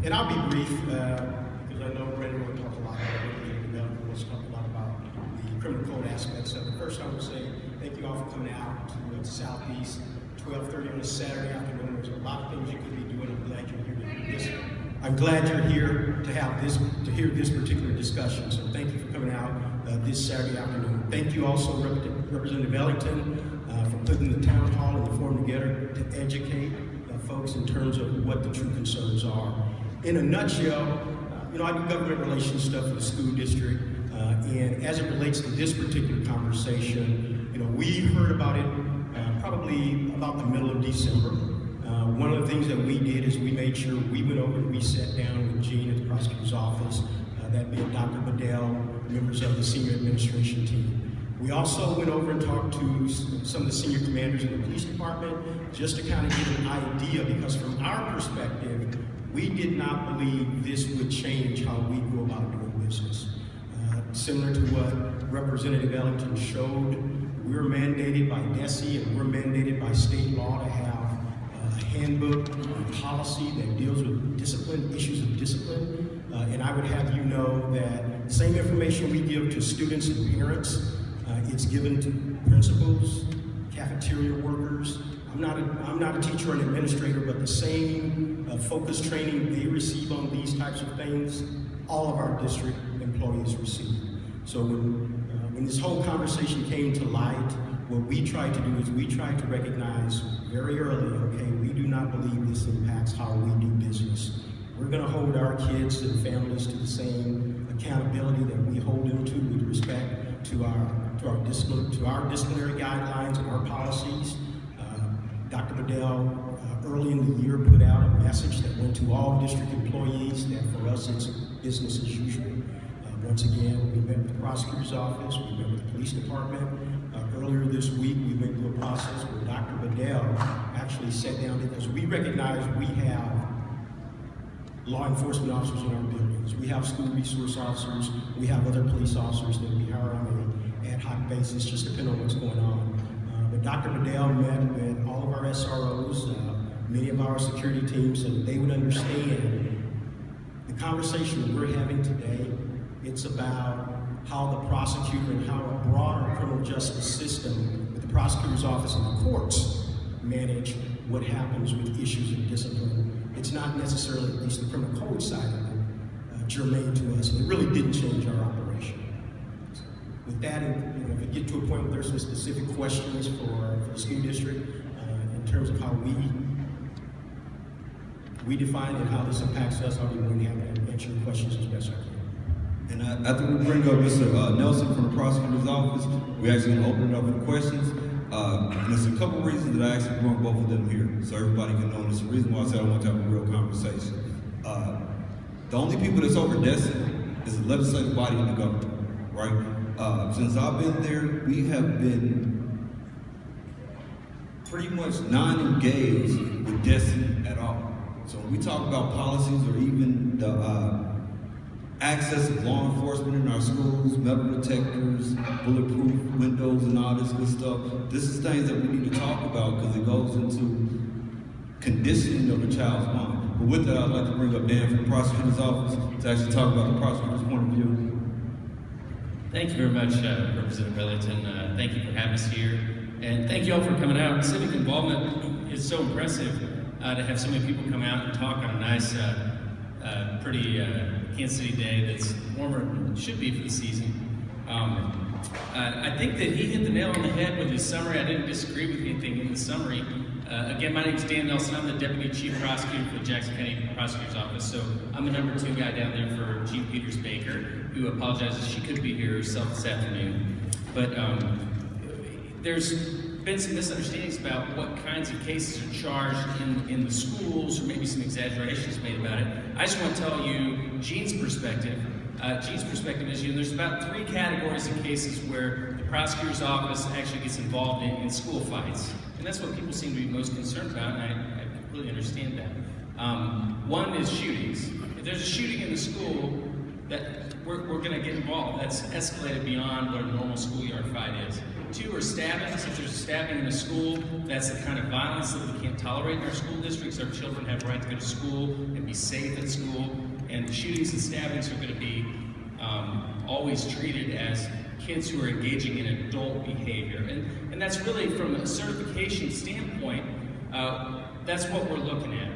And I'll be brief, because I know Brandon will talk a lot about it. Let's talk a lot about the criminal code aspects of it. First, I would say thank you all for coming out to the Southeast, 12:30 on a Saturday afternoon. There's a lot of things you could be doing. I'm glad you're here to do this. I'm glad you're here to have this, to hear this particular discussion. So thank you for coming out this Saturday afternoon. Thank you also, Representative Ellington, for putting the town hall and the forum together to educate folks in terms of what the true concerns are. In a nutshell, I do government relations stuff for the school district, and as it relates to this particular conversation, we heard about it probably about the middle of December. One of the things that we did is we made sure we went over and we sat down with Gene at the prosecutor's office, that being Dr. Bedell, members of the senior administration team. We also went over and talked to some of the senior commanders in the police department just to kind of get an idea, because from our perspective, we did not believe this would change how we go about doing business. Similar to what Representative Ellington showed, we're mandated by DESE and we're mandated by state law to have a handbook, a policy that deals with discipline, issues of discipline. And I would have you know that the same information we give to students and parents, it's given to principals, cafeteria workers. I'm not a teacher or an administrator, but the same focus training they receive on these types of things, all of our district employees receive. So when this whole conversation came to light, what we tried to do is we tried to recognize very early, okay, we do not believe this impacts how we do business. We're going to hold our kids and families to the same accountability that we hold them to with respect to our disciplinary guidelines and our policies. Dr. Bedell early in the year put out a message that went to all district employees that for us it's business as usual. Once again, we met with the prosecutor's office, we met with the police department. Earlier this week, we went through a process where Dr. Bedell actually sat down, because we recognize we have law enforcement officers in our buildings. We have school resource officers. We have other police officers that we hire on an ad hoc basis, just depending on what's going on. But Dr. Bedell met with all of our SROs, many of our security teams, so that they would understand the conversation we're having today. It's about how the prosecutor and how a broader criminal justice system, with the prosecutor's office and the courts, manage what happens with issues of discipline. It's not necessarily, at least the criminal code side of it, germane to us, and it really didn't change our operation. So with that, if we get to a point where there's some specific questions for the school district in terms of how we define and how this impacts us, I'll be more than happy to answer your questions as best I can. And after we bring up Mr. Nelson from the prosecutor's office, we're actually going to open it up for questions. And there's a couple reasons that I actually brought both of them here, so everybody can know. And it's the reason why I said I want to have a real conversation. The only people that's over DESE is the legislative body in the government, right? Since I've been there, we have been pretty much non-engaged with DESE at all. So when we talk about policies or even the access of law enforcement in our schools, metal detectors, bulletproof windows, and all this good stuff. This is things that we need to talk about because it goes into conditioning of a child's mind. But with that, I'd like to bring up Dan from the prosecutor's office to actually talk about the prosecutor's point of view. Thank you very much, Representative Ellington. Thank you for having us here. And thank you all for coming out. Civic involvement is so impressive to have so many people come out and talk on a nice, pretty Kansas City day that's warmer than it should be for the season. I think that he hit the nail on the head with his summary. I didn't disagree with anything in the summary. Again, my name is Dan Nelson. I'm the Deputy Chief Prosecutor for the Jackson County Prosecutor's Office. So I'm the number 2 guy down there for Chief Peters Baker, who apologizes she couldn't be here herself this afternoon. But there's been some misunderstandings about what kinds of cases are charged in the schools, or maybe some exaggerations made about it. I just want to tell you Gene's perspective. Gene's perspective is, there's about 3 categories of cases where the prosecutor's office actually gets involved in school fights. And that's what people seem to be most concerned about, and I completely understand that. One is shootings. If there's a shooting in the school, that we're going to get involved. That's escalated beyond what a normal schoolyard fight is. Two are stabbings. If there's a stabbing in a school, that's the kind of violence that we can't tolerate in our school districts. Our children have a right to go to school and be safe at school. And shootings and stabbings are going to be always treated as kids who are engaging in adult behavior. And that's really, from a certification standpoint, that's what we're looking at.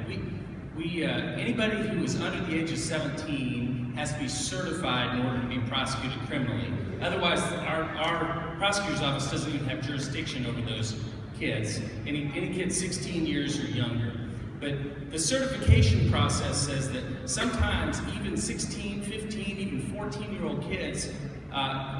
Anybody who is under the age of 17 has to be certified in order to be prosecuted criminally. Otherwise, our prosecutor's office doesn't even have jurisdiction over those kids. Any kid 16 years or younger. But the certification process says that sometimes even 16, 15, even 14-year-old kids,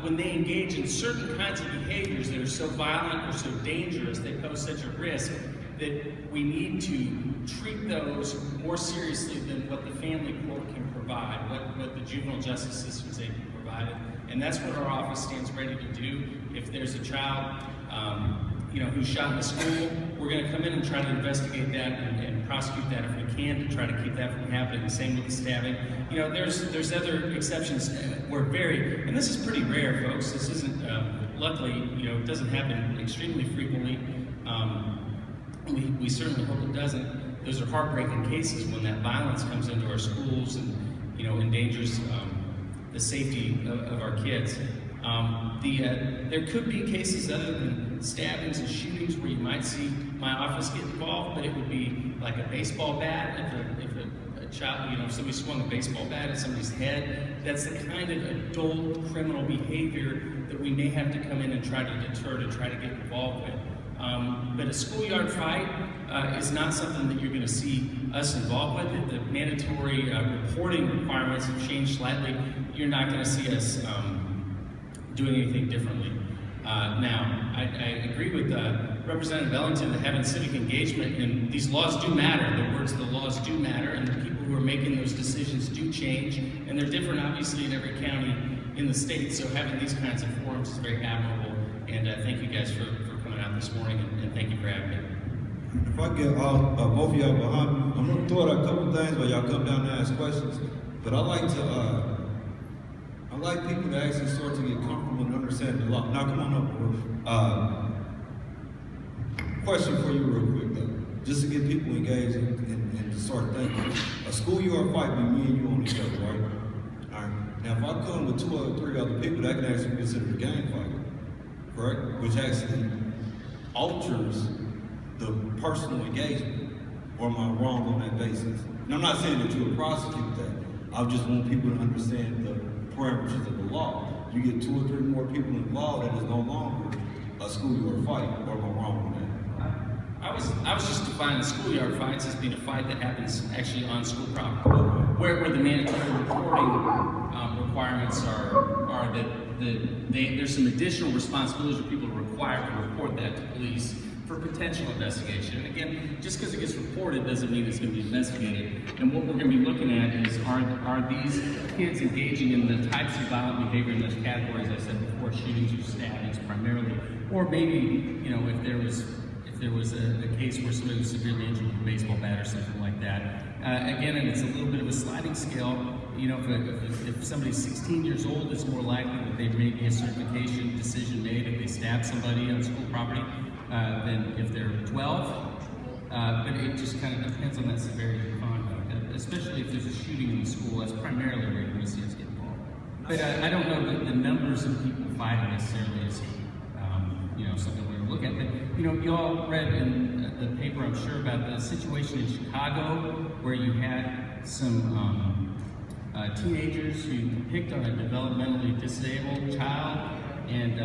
when they engage in certain kinds of behaviors that are so violent or so dangerous, they pose such a risk, that we need to treat those more seriously than what the family court can provide, what the juvenile justice system is able to provide. And that's what our office stands ready to do. If there's a child who's shot in a school, we're going to come in and try to investigate that and prosecute that if we can, to try to keep that from happening. The same with the stabbing. There's other exceptions where and this is pretty rare, folks. This isn't, luckily, it doesn't happen extremely frequently. We certainly hope it doesn't. Those are heartbreaking cases when that violence comes into our schools and endangers the safety of our kids. There could be cases other than stabbings and shootings where you might see my office get involved, but it would be like a baseball bat. If a child, if somebody swung a baseball bat at somebody's head, that's the kind of adult criminal behavior that we may have to come in and try to deter, to try to get involved with. But a schoolyard fight is not something that you're going to see us involved with. The mandatory reporting requirements have changed slightly. You're not going to see us doing anything differently. Now, I agree with Representative Ellington that having civic engagement, and these laws do matter. The words of the laws do matter, and the people who are making those decisions do change, and they're different, obviously, in every county in the state. So having these kinds of forums is very admirable, and thank you guys for coming out this morning, and thank you for having me. If I get both of y'all behind me, I'm going to throw out a couple things while y'all come down and ask questions. But I like people to actually start to get comfortable and understand the law. Now, come on up. Question for you real quick, though. Just to get people engaged and to start thinking. A schoolyard fight be me and you on each other, right? All right. Now, if I come with 2 or 3 other people, that can actually be considered a gang fight, correct? Which actually alters the personal engagement. Or am I wrong on that basis? And I'm not saying that you would prosecute that. I just want people to understand the parameters of the law. You get 2 or 3 more people involved, that is no longer a schoolyard fight. Or am I wrong on that? I was just defining schoolyard fights as being a fight that happens actually on school property, where the mandatory reporting requirements are that there's some additional responsibilities where people are required to report that to police for potential investigation. And again, just because it gets reported doesn't mean it's going to be investigated. And what we're going to be looking at is, are these kids engaging in the types of violent behavior in those categories I said before, shootings or stabbings primarily, or maybe, if there was a case where somebody was severely injured with a baseball bat or something like that. Again, and it's a little bit of a sliding scale. If somebody's 16 years old, it's more likely that they've made a certification decision made if they stab somebody on school property than if they're 12. But it just kind of depends on that severity of conduct, especially if there's a shooting in the school. That's primarily where you're going to see us get involved. But I don't know that the numbers of people fighting necessarily is something we're going to look at. But you all read in the paper, I'm sure, about the situation in Chicago where you had some teenagers who picked on a developmentally disabled child, and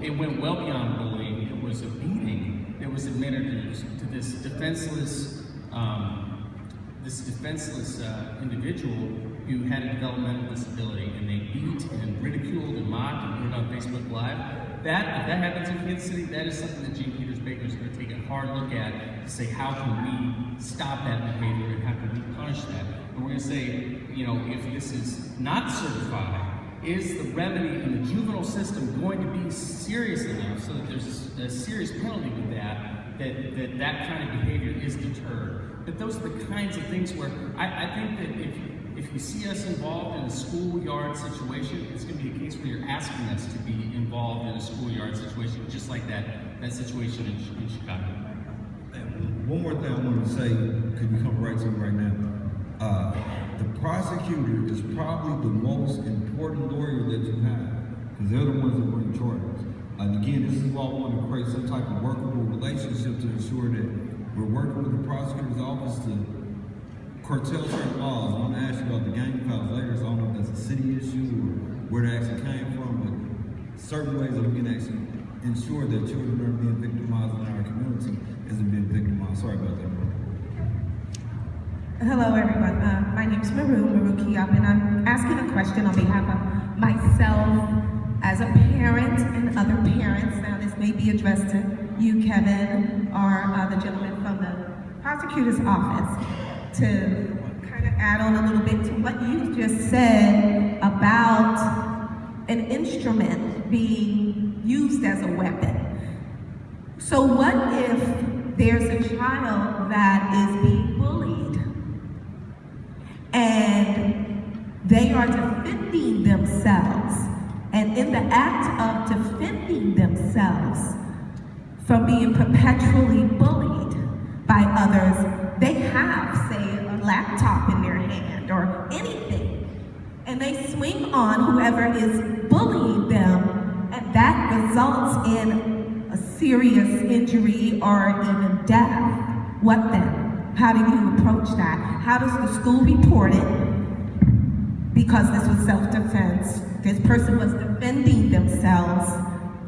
it went well beyond bullying. It was a beating that was administered to this defenseless individual who had a developmental disability, and they beat and ridiculed and mocked and put it on Facebook Live. If that happens in Kansas City, that is something that Gene Peters Baker is going to take a hard look at to say, how can we stop that behavior and how can we punish that? And we're going to say, if this is not certified, is the remedy in the juvenile system going to be serious enough so that there's a serious penalty with that kind of behavior is deterred? But those are the kinds of things where I think that if you see us involved in a schoolyard situation, it's going to be a case where you're asking us to be involved in a schoolyard situation, just like that situation in Chicago. And one more thing I wanted to say, could you come right to me right now? The prosecutor is probably the most important lawyer that you have, because they're the ones that bring charges. And again, this is why I want to create some type of workable relationship to ensure that we're working with the prosecutor's office to curtail certain laws. I want to ask you about the gang files later, so I don't know if that's a city issue or where it actually came from, but certain ways that we can actually ensure that children are being victimized in our community isn't being victimized. Sorry about that. Hello, everyone. My name is Maru Kiop, and I'm asking a question on behalf of myself as a parent and other parents. Now, this may be addressed to you, Kevin, or the gentleman from the prosecutor's office, to kind of add on a little bit to what you just said about an instrument being used as a weapon. So what if there's a child that is being bullied and they are defending themselves, and in the act of defending themselves from being perpetually bullied by others, they have, say, a laptop in their hand or anything, and they swing on whoever is bullying them, and that results in a serious injury or even death. What then? How do you approach that? How does the school report it? Because this was self-defense. This person was defending themselves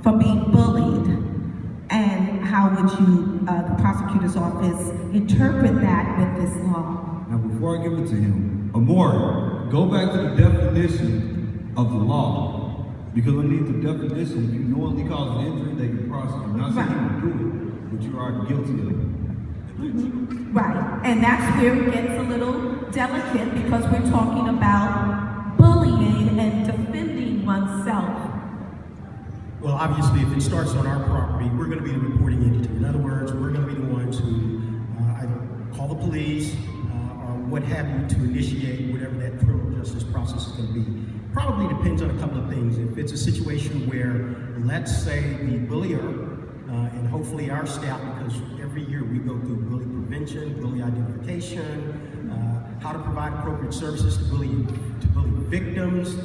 from being bullied. And how would you, the prosecutor's office, interpret that with this law? Now, before I give it to him, Amor, go back to the definition of the law. Because underneath the definition, if you knowingly cause an injury, they can prosecute. I'm not saying you can do it, but you are guilty of it. Mm-hmm. Right, and that's where it gets a little delicate, because we're talking about bullying and defending oneself. Well, obviously, if it starts on our property, we're going to be the reporting entity. In other words, we're going to be the ones who either call the police or what have you to initiate whatever that criminal justice process is going to be. Probably depends on a couple of things. If it's a situation where, let's say, the bullier, and hopefully our staff, because every year we go through bully prevention, bully identification, how to provide appropriate services to bully victims.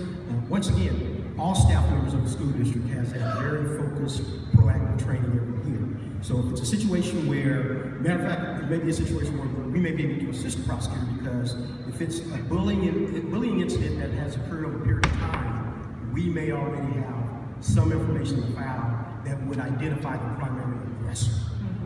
Once again, all staff members of the school district has that very focused, proactive training every year. So if it's a situation where, matter of fact, it may be a situation where we may be able to assist the prosecutor, because if it's a bullying incident that has occurred over a period of time, we may already have some information in the file that would identify the primary aggressor.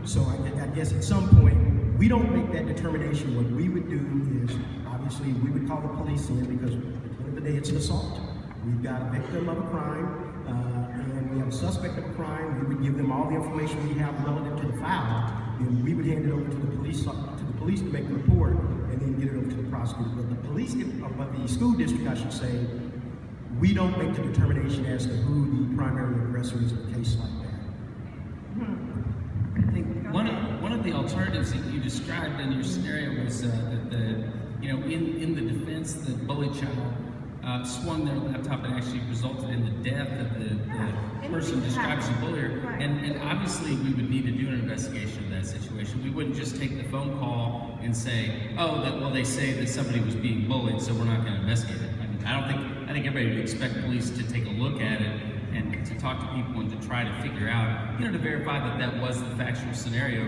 So I guess at some point, we don't make that determination. What we would do is, obviously, we would call the police in, because at the end of the day, it's an assault. We've got a victim of a crime, and we have a suspect of a crime. We would give them all the information we have relative to the file, and we would hand it over to the police to make the report, and then get it over to the prosecutor. But the school district, I should say, we don't make the determination as to who the primary aggressor is in a case like that. I think one of the alternatives that you described in your scenario was that in the defense, the bullied child swung their laptop and actually resulted in the death of the person described as a bullier. And obviously we would need to do an investigation of that situation. We wouldn't just take the phone call and say, they say that somebody was being bullied, so we're not going to investigate it. I think everybody would expect police to take a look at it and to talk to people and to try to figure out, to verify that that was the factual scenario.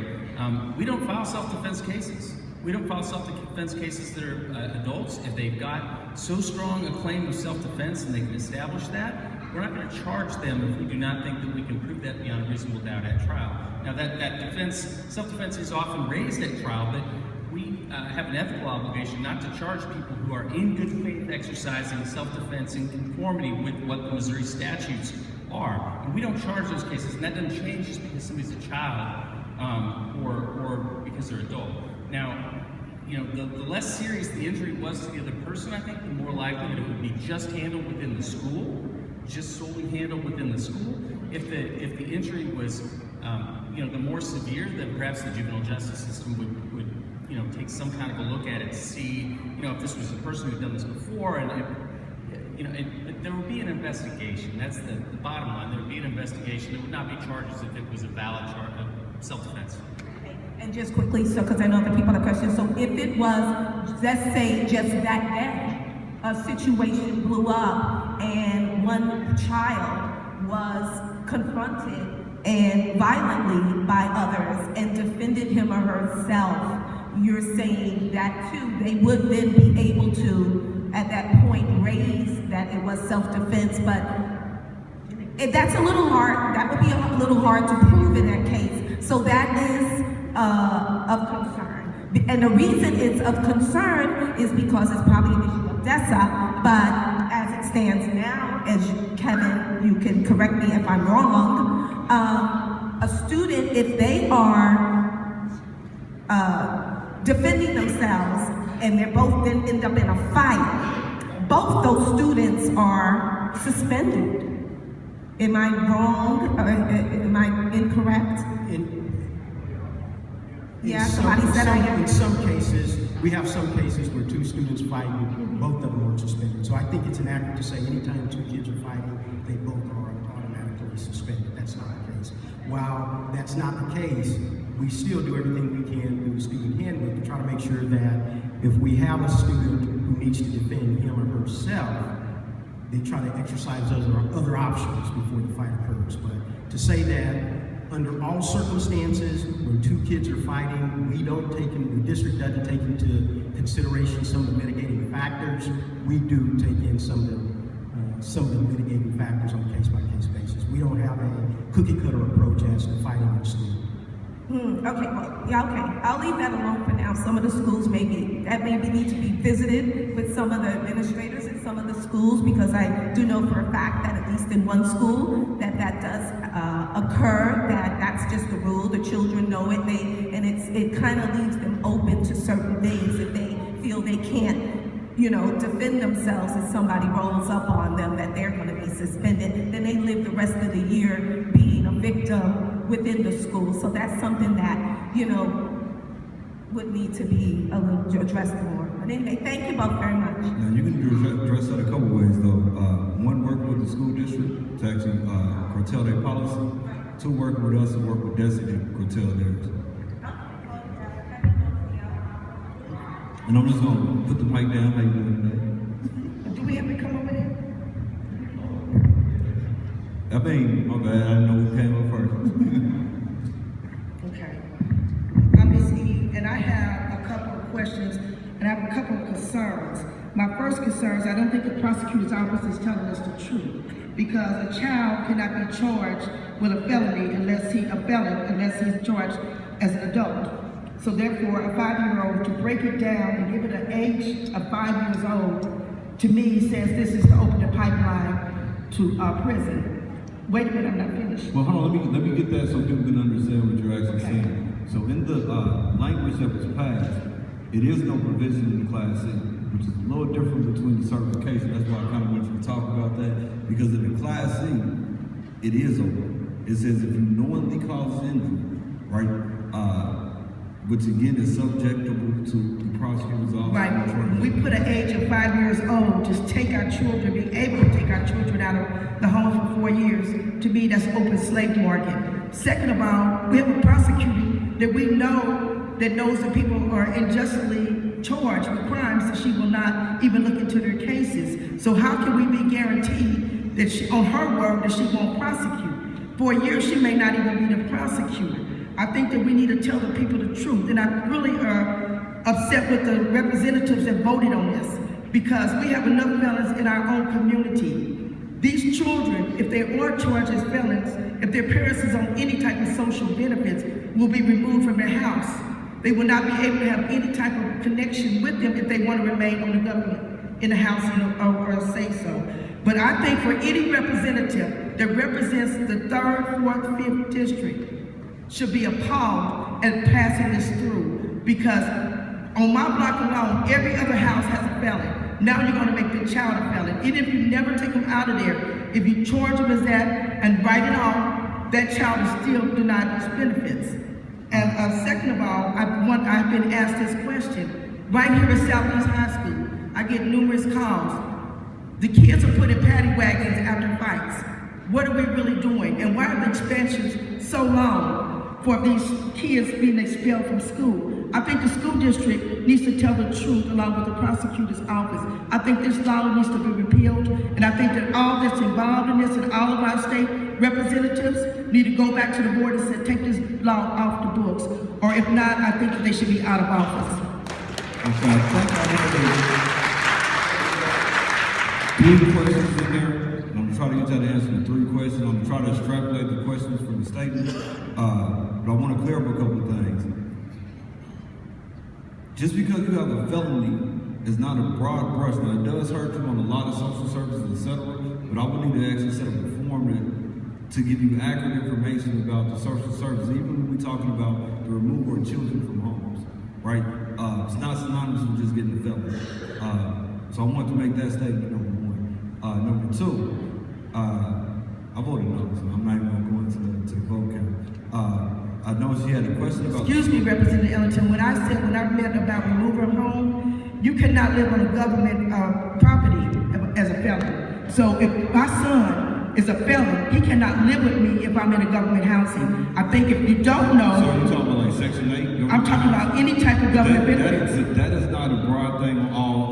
We don't file self-defense cases. We don't file self-defense cases that are adults. If they've got so strong a claim of self-defense and they can establish that, we're not going to charge them if we do not think that we can prove that beyond a reasonable doubt at trial. Now that self-defense is often raised at trial, but we have an ethical obligation not to charge people who are in good faith exercising self-defense in conformity with what the Missouri statutes are. And we don't charge those cases, and that doesn't change just because somebody's a child or because they're adult. Now, the less serious the injury was to the other person, I think, the more likely that it would be just handled within the school, just solely handled within the school. If the injury was, the more severe, then perhaps the juvenile justice system would take some kind of a look at it to see, if this was a person who'd done this before, and there would be an investigation. That's the bottom line. There would be an investigation. There would not be charges if it was a valid charge of self-defense. And just quickly, so because I know the people have questions, so if it was, let's say, just that day, a situation blew up and one child was confronted and violently by others and defended him or herself, you're saying that too, they would then be able to, at that point, raise that it was self-defense, but that's a little hard, that would be a little hard to prove in that case. So that is of concern. And the reason it's of concern is because it's probably an issue of DESA, but as it stands now, as Kevin, you can correct me if I'm wrong, a student, if they are defending themselves and they're both then end up in a fight, both those students are suspended. Am I wrong? Am I incorrect? Somebody said I am. In some cases, we have some cases where two students fight, both of them are suspended. So I think it's inaccurate to say anytime two kids are fighting, they both are automatically suspended. That's not the case. While that's not the case, we still do everything we can through the student handbook to try to make sure that if we have a student who needs to defend him or herself, they try to exercise those other options before the fight occurs. But to say that under all circumstances, when two kids are fighting, the district doesn't take into consideration some of the mitigating factors. We do take in some of the mitigating factors on a case-by-case basis. We don't have a cookie-cutter approach as to fighting in school. Okay, I'll leave that alone for now. Some of the schools maybe need to be visited with some of the administrators in some of the schools, because I do know for a fact that at least in one school that does occur, that's just the rule. The children know it, and it kind of leaves them open to certain things. If they feel they can't defend themselves if somebody rolls up on them, that they're going to be suspended, then they live the rest of the year being a victim within the school. So that's something that, would need to be a little addressed more. But anyway, thank you both very much. Now, you can address that a couple ways, though. One, working with the school district to actually curtail their policy. Two, working with us to work with DESA to curtail theirs. And I'm just going to put the mic down. How you doing today? Do we have to come over there? My bad. I didn't know who came up first. Okay. I'm Ms. E, and I have a couple of questions, and I have a couple of concerns. My first concern is I don't think the prosecutor's office is telling us the truth, because a child cannot be charged with a felony unless he's charged as an adult. So therefore, a 5-year-old, to break it down and give it an age of 5 years old, to me says this is to open the pipeline to prison. Wait a minute, I'm not finished. Well, hold on, let me get that so people can understand what you're actually saying. So in the language that was passed, it is no provision in the Class C, which is a little different between the certification. That's why I kind of want you to talk about that, because in the Class C, it is open. It says if you knowingly cause injury, right, which again is subjectable to the prosecutor's office. Right. We put an age of 5 years old to take our children, be able to take our children out of the home for 4 years. To me, that's open slave market. Second of all, we have a prosecutor that we know that knows that people are unjustly charged with crimes that she will not even look into their cases. So how can we be guaranteed that she, on her word, that she won't prosecute? For a year, she may not even be the prosecutor. I think that we need to tell the people the truth, and I'm really upset with the representatives that voted on this, because we have enough felons in our own community. These children, if they are charged as felons, if their parents is on any type of social benefits, will be removed from their house. They will not be able to have any type of connection with them if they want to remain on the government in the house or say so. But I think for any representative that represents the 3rd, 4th, 5th district should be appalled at passing this through, because on my block alone, every other house has a felon. Now you're going to make the child a felon. Even if you never take them out of there, if you charge them as that and write it off, that child is still denied its benefits. And second of all, I've been asked this question right here at Southeast High School. laws. The kids are put in paddy wagons after fights. What are we really doing? And why are the expansions so long for these kids being expelled from school? I think the school district needs to tell the truth along with the prosecutor's office. I think this law needs to be repealed, and I think that all that's involved in this and all of our state representatives need to go back to the board and say, take this law off the books. Or if not, I think that they should be out of office. Okay, I think I have 3 questions in there. And I'm trying to get y'all to answer the 3 questions. I'm going to try to extrapolate the questions from the statement. But I want to clear up a couple of things. Just because you have a felony is not a broad brush. Now, it does hurt you on a lot of social services, etc. But I would need to actually set up a form to give you accurate information about the social services, even when we're talking about the removal of children from homes, right? It's not synonymous with just getting a felony. So I want to make that statement, number 1. Number 2, I voted no, so I'm not even going to go into the vote count. I know she had a question about... Excuse me, Representative Ellington, when I meant about removal of home, you cannot live on a government property as a felon. So if my son is a felon, he cannot live with me if I'm in a government housing. I think if you don't know... So you're talking about like Section 8? I'm talking about any type of government benefits. That is not a broad thing on all...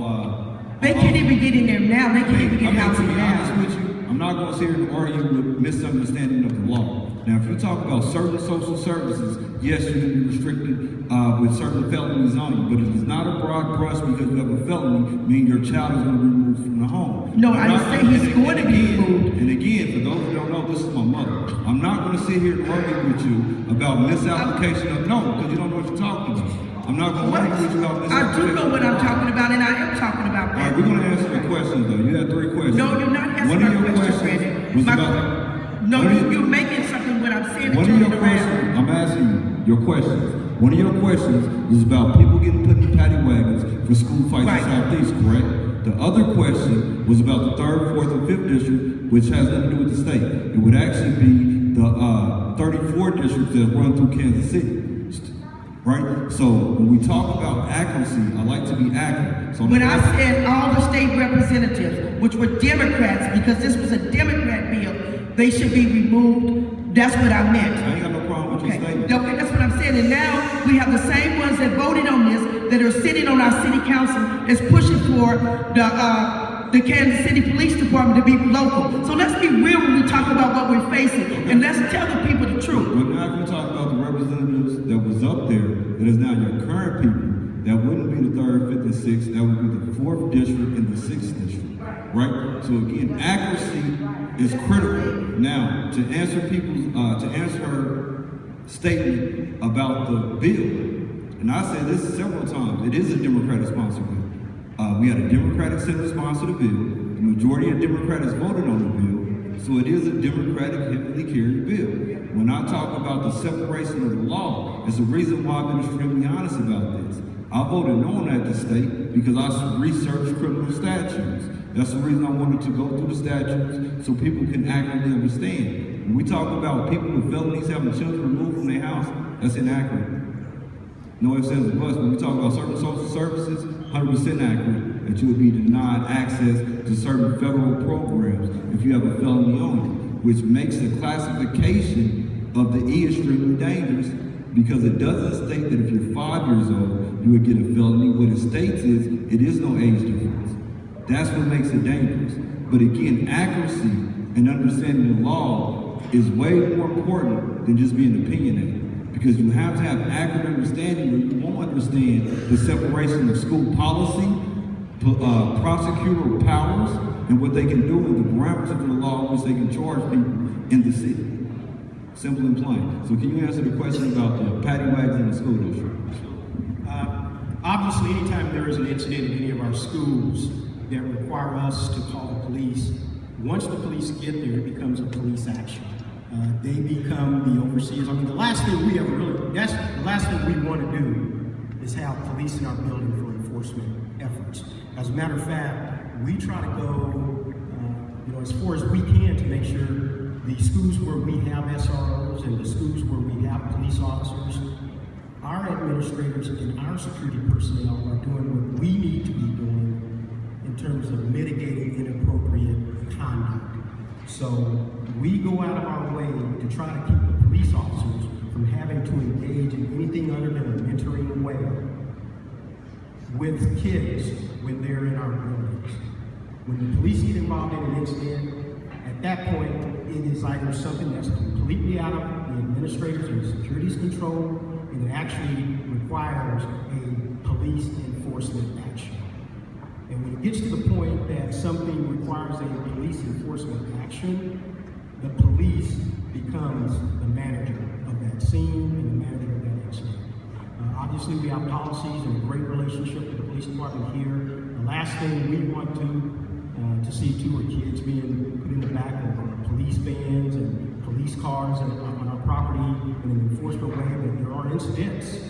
They can't even get in there now. They can't even get housing to be honest now. with you, I'm not going to sit here and argue with misunderstanding of the law. Now, if you talk about certain social services, yes, you can be restricted with certain felonies on you, but it is not a broad brush because you have a felony, meaning your child is going to be removed from the home. No, I didn't say he's going to be removed. And again, for those who don't know, this is my mother. I'm not going to sit here and argue with you about misapplication of because you don't know what you're talking about. I'm not going to argue with you about misapplication. I do know what I'm talking about, and I am talking about that. All right, we're going to answer the questions, though. You had 3 questions. No, you're not answering my question, Brandon. No, you're making something what I'm saying. One of your questions, I'm asking you your questions. One of your questions was about people getting put in paddy wagons for school fights in Southeast, correct? The other question was about the 3rd, 4th, and 5th district, which has nothing to do with the state. It would actually be the 34 districts that run through Kansas City. Right? So when we talk about accuracy, I like to be accurate. So when I said all the state representatives, which were Democrats, because this was a Democrat bill, they should be removed. That's what I meant. I ain't got no problem with your statement. Okay, that's what I'm saying. And now we have the same ones that voted on this, that are sitting on our city council, is pushing for the Kansas City Police Department to be local. So let's be real when we talk about what we're facing, and let's tell the people the truth. But now if you talk about the representatives that was up there, that is now your current people, that wouldn't be the 3rd, 5th, and 6th, that would be the 4th district and the 6th district, right? So again, accuracy is critical. Now, to answer her statement about the bill, and I said this several times, it is a Democratic sponsored bill. We had a Democratic Senate sponsor the bill. The majority of Democrats voted on the bill, so it is a Democratic heavily carried bill. When I talk about the separation of the law, it's the reason why I've been extremely honest about this. I voted no at the state because I researched criminal statutes. That's the reason I wanted to go through the statutes so people can accurately understand. When we talk about people with felonies having children removed from their house, that's inaccurate. No ifs, ands, or buts. When we talk about certain social services, 100% accurate, that you would be denied access to certain federal programs if you have a felony on you, which makes the classification of the E extremely dangerous because it doesn't state that if you're 5 years old, you would get a felony. What it states is, it is no age difference. That's what makes it dangerous. But again, accuracy and understanding the law is way more important than just being opinionated. Because you have to have accurate understanding, or you won't understand the separation of school policy, prosecutor powers, and what they can do in the parameters of the law, which they can charge people in the city. Simple and plain. So can you answer the question about the paddy wags in the school district? Obviously, anytime there is an incident in any of our schools that require us to call the police, once the police get there, it becomes a police action. They become the overseers. I mean, the last thing we want to do is have police in our building for enforcement efforts. As a matter of fact, we try to go, as far as we can to make sure the schools where we have SROs and the schools where we have police officers, our administrators and our security personnel are doing what we need to be doing in terms of mitigating inappropriate conduct. So we go out of our way to try to keep the police officers from having to engage in anything other than a mentoring way with kids when they're in our buildings. When the police get involved in an incident, at that point, it is either something that's completely out of the administrators and the security's control, and it actually requires a police enforcement action. And when it gets to the point that something requires a police enforcement action, the police becomes the manager of that scene and the manager of that incident. Obviously, we have policies and a great relationship with the police department here. The last thing we want to see too are kids being put in the back of police vans and police cars on our property in an enforcement way. But there are incidents,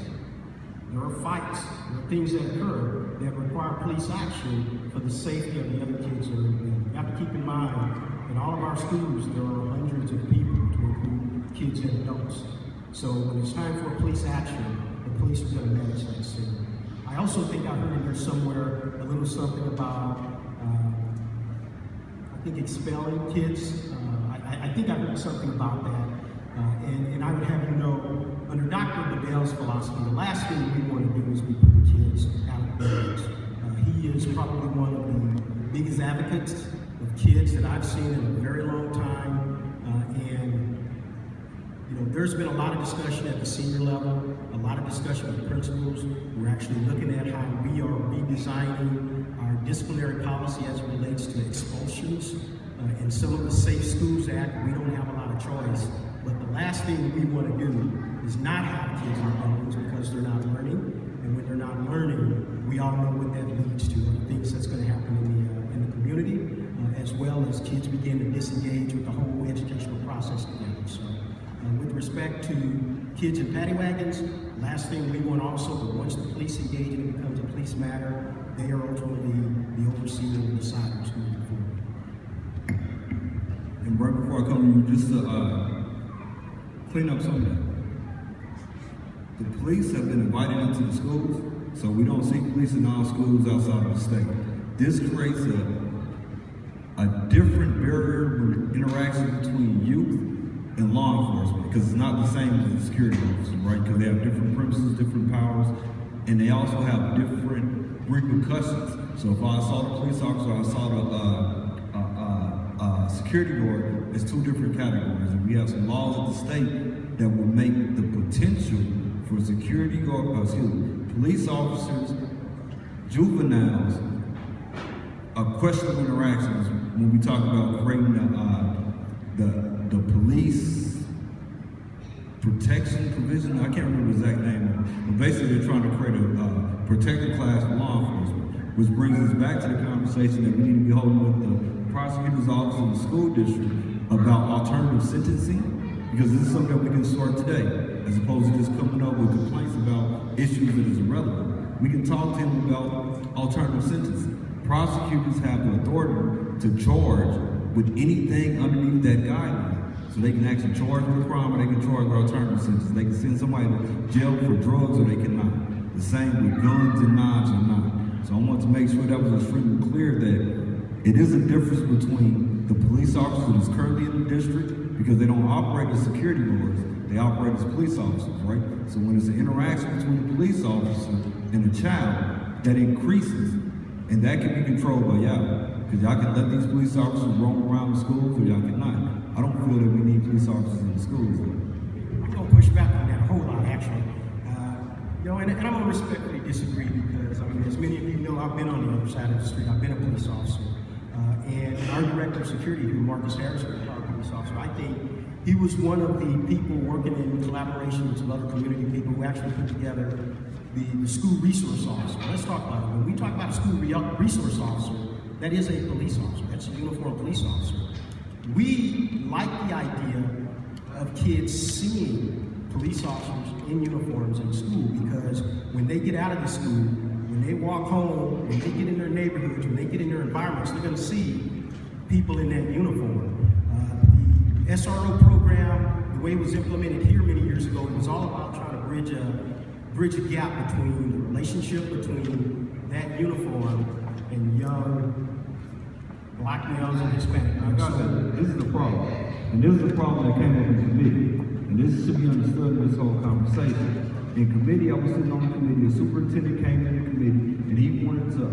there are fights, there are things that occur that require police action for the safety of the other kids that are in there. You have to keep in mind, in all of our schools, there are hundreds of people, to include kids and adults. So when it's time for police action, the police are going to manage that scene. I also think I heard in there somewhere a little something about, I think expelling kids. I think I heard something about that. And I would have you know, under Dr. Bedell's philosophy, the last thing we want to do is be putting kids out of buildings. He is probably one of the biggest advocates of kids that I've seen in a very long time. There's been a lot of discussion at the senior level, a lot of discussion with principals. We're actually looking at how we are redesigning our disciplinary policy as it relates to expulsions. In some of the Safe Schools Act, we don't have a lot of choice. But the last thing we want to do is not have kids in buildings because they're not learning. And when they're not learning, we all know what that leads to, the things that's going to happen in the community, as well as kids begin to disengage with the whole educational process together. So, with respect to kids in paddy wagons, last thing we want also, but once the police engage and it becomes a police matter, they are ultimately the overseers and deciders moving forward. And right before I come to you, just to clean up something. The police have been invited into the schools, so we don't see police in all schools outside of the state. This creates a different barrier of interaction between youth and law enforcement, because it's not the same as the security officers, right? Because they have different premises, different powers, and they also have different repercussions. So if I assault a police officer, I assault a security guard, it's two different categories. And we have some laws at the state that will make the potential for security guard, police officers, juveniles, questionable interactions when we talk about creating the police protection provision. I can't remember the exact name, but basically they're trying to create a protected class for law enforcement, which brings us back to the conversation that we need to be holding with the prosecutor's office and the school district about alternative sentencing, because this is something that we can start today, as opposed to just coming up with complaints about issues that is irrelevant. We can talk to them about alternative sentencing. Prosecutors have the authority to charge with anything underneath that guideline. So they can actually charge with a crime, or they can charge with alternative sentences. They can send somebody to jail for drugs, or they cannot. The same with guns and knives or not. So I want to make sure that was extremely clear that it is a difference between the police officer that is currently in the district, because they don't operate as security guards, they operate as police officers, right? So when it's an interaction between the police officer and the child, that increases, and that can be controlled by y'all. Because y'all can let these police officers roam around the schools, or y'all cannot. I don't feel that we need police officers in the schools. I'm going to push back on that a whole lot, actually. And I'm going to respectfully disagree, because, as many of you know, I've been on the other side of the street. I've been a police officer. And our director of security, Marcus Harris, was our police officer. I think he was one of the people working in collaboration with some other community people who actually put together the school resource officer. Let's talk about it. When we talk about a school resource officer, that is a police officer. That's a uniformed police officer. We like the idea of kids seeing police officers in uniforms in school, because when they get out of the school, when they walk home, when they get in their neighborhoods, when they get in their environments, they're going to see people in that uniform. The SRO program, the way it was implemented here many years ago, it was all about trying to bridge a gap between the relationship between that uniform and young black males and Hispanic I males. got that. This is the problem. And this is the problem that came up in committee. And this should be understood in this whole conversation. In committee, I was sitting on the committee, a superintendent came in the committee, and he wanted to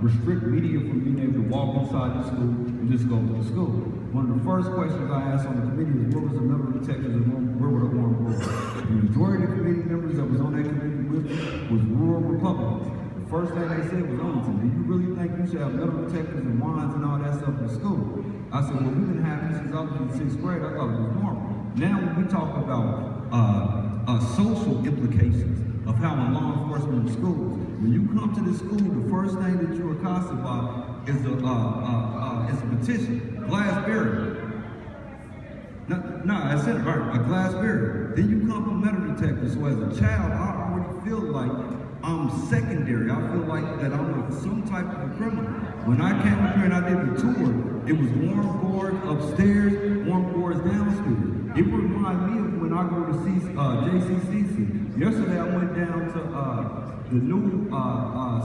restrict media from being able to walk inside the school and just go to the school. One of the first questions I asked on the committee was, where was the metal detectors and where were the warm boards? The majority of the committee members that was on that committee with me was rural Republicans. The first thing they said was, Ellington, do you really think you should have metal detectors and wines and all that stuff in school? I said, well, we've been having this since I was in 6th grade. I thought it was normal. Now when we talk about social implications of having law enforcement in schools, when you come to the school, the first thing that you're accosted by is a petition, glass barrier. No, I said it right, a glass barrier. Then you come to metal detectors. So as a child, I already feel like I'm secondary. I feel like that I'm some type of a criminal. When I came up here and I did the tour, it was warm boards upstairs, warm boards downstairs. It reminded me of when I go to JCCC. Yesterday I went down to the new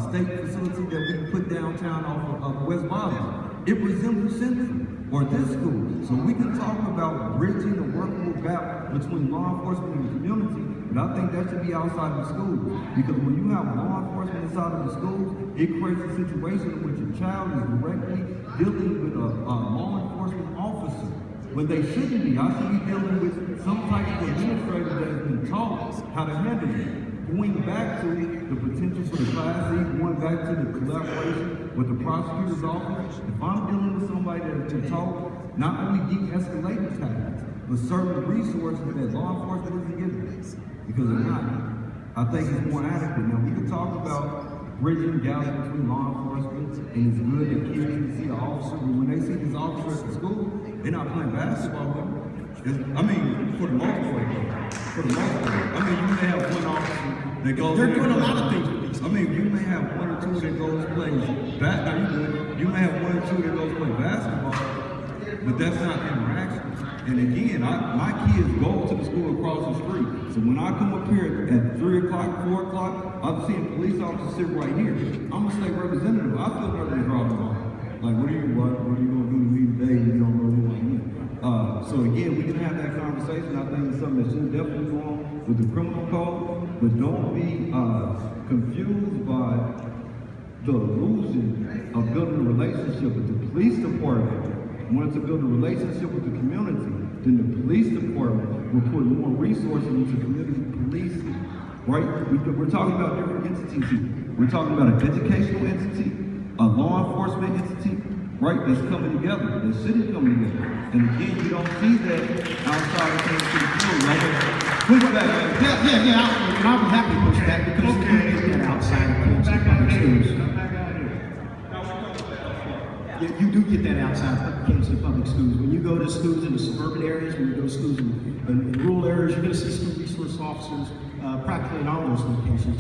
state facility that we put downtown off of West Boston. It resembles Central or this school. So we can talk about bridging the workable gap between law enforcement and the community, but I think that should be outside of the schools. Because when you have law enforcement inside of the schools, it creates a situation in which a child is directly dealing with a law enforcement officer when they shouldn't be. I should be dealing with some type of administrator that has been taught how to handle it. Going back to the potential for the Class E, going back to the collaboration with the prosecutor's office, if I'm dealing with somebody that has been taught not only de-escalating tactics, but certain resources that law enforcement isn't giving, because they're not, I think it's more adequate. Now, we can talk about bridging gaps between law enforcement, and it's good that kids can see an officer, but when they see this officer at the school, they're not playing basketball with them. I mean, for the most part, for the most part. I mean, you may have one officer that goes. They're doing a lot of things with these. I mean, you may have one or two that goes play you may have one or two that goes play basketball, but that's not interaction. And again, my kids go to the school across the street. So when I come up here at 3 o'clock, 4 o'clock, I'm seeing police officers sit right here. I'm a state representative. I feel nervous driving by. Like, what are you gonna do to me today when you don't know who I am? So again, we can have that conversation. I think it's something that should definitely go on with the criminal code, but don't be confused by the illusion of building a relationship with the police department. Wanted to build a relationship with the community, then the police department will put more resources into community policing, right? We're talking about different entities here. We're talking about an educational entity, a law enforcement entity, right, that's coming together, the city coming together. And again, you don't see that outside of Kansas City schools. Like, push back. I'll be happy to push back because you get that outside of Kansas City public schools. You do get that outside of Kansas City public schools. When you go to schools in the suburban areas, when you go to schools in rural areas, you're going to see school resource officers practically in all those locations.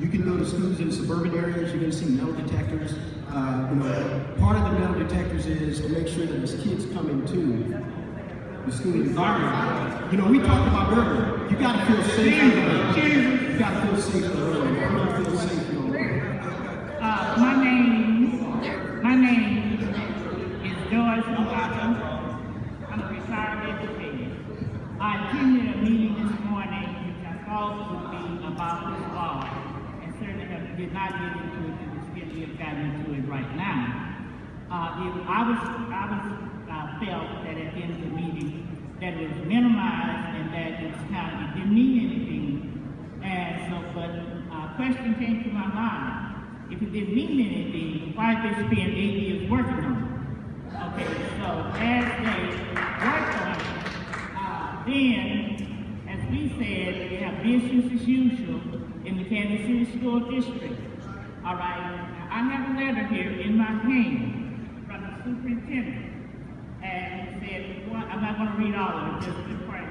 You can go to schools in suburban areas, you're going to see metal detectors. Part of the metal detectors is to make sure that as kids come into the school environment, we talked about earlier, you got to feel safe. You got to feel safe in the room. You got to feel safe in the room. My name is Joyce Mugata. I'm a retired educator. I attended a meeting this morning which I thought would be about this law, and certainly did not get into it to the extent we have gotten into it right now. I felt that at the end of the meeting that it was minimized and that it didn't mean anything. And so, but a question came to my mind. If it didn't mean anything, why did they spend 8 years working on it? Okay, so as they worked on it, then, as we said, we have business as usual in the Kansas City School District. All right, I have a letter here in my hand from the superintendent, and he said, I'm not going to read all of it, just the part.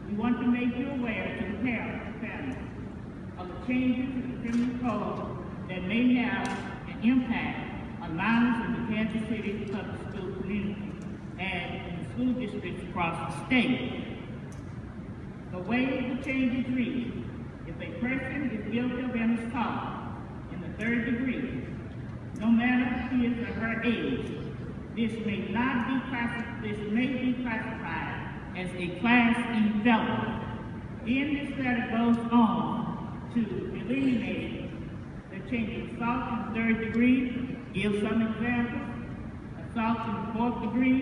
We want to make you aware to the parents of the changes to the criminal code that may have an impact on minors in the Kansas City public school community and in the school districts across the state. The way the changes read, if a person is guilty of an assault in the 3rd degree, no matter his or her age, this may be classified as a Class E felony. Then this letter goes on to delineate the change of assault in the 3rd degree, give some examples, assault in the 4th degree,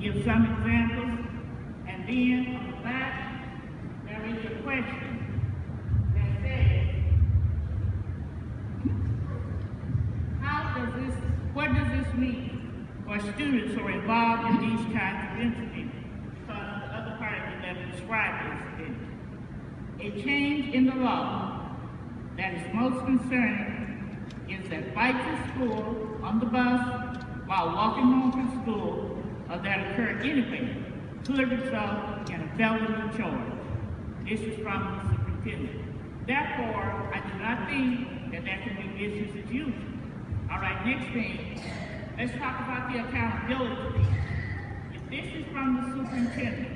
give some examples, and then on the back, there is a question that says, what does this mean for students who are involved in these kinds of incidents? Because the other part of the letter describes this. A change in the law that is most concerning is that fights at school, on the bus, while walking home from school, or that occur anyway, could result in a felony charge. This is from the superintendent. Therefore, I do not think that can be business as usual. All right, next thing, let's talk about the accountability. If this is from the superintendent,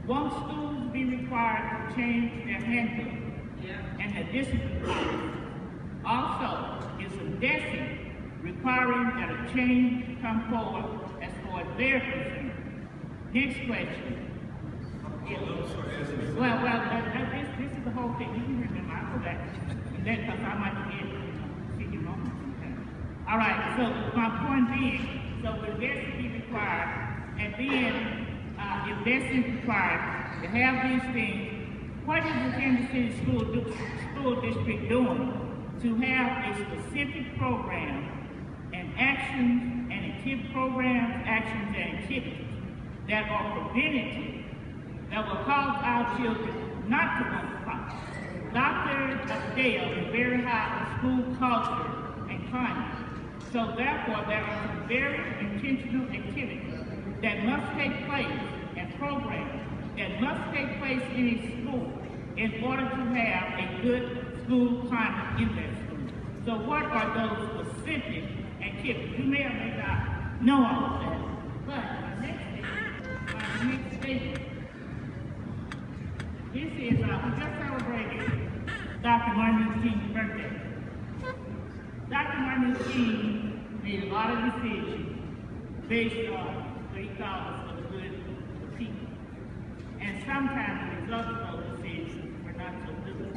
won't schools be required to change their handbook and the discipline policy? Also, is assessing requiring that a change come forward as far as they're concerned? Next question. This is the whole thing. You can remember, I forgot that because I might forget senior moments sometimes. All right, so my point being, so would this be required, and then if this is required to have these things, what is the Kansas City School District doing to have a specific program and actions and activity programs, actions and activities that are preventative, that will cause our children not to want to fight? Dr. Adele is very high on school culture and climate. So therefore, there are some very intentional activities that must take place and programs that must take place in a school in order to have a good school climate in that school. So what are those specific activities? You may or may not know all of that. But my next statement, this is, we just celebrated Dr. Martin Luther King's birthday. Dr. Martin Luther King made a lot of decisions based on what he thought was for the good of the people. And sometimes the results of those decisions were not so good.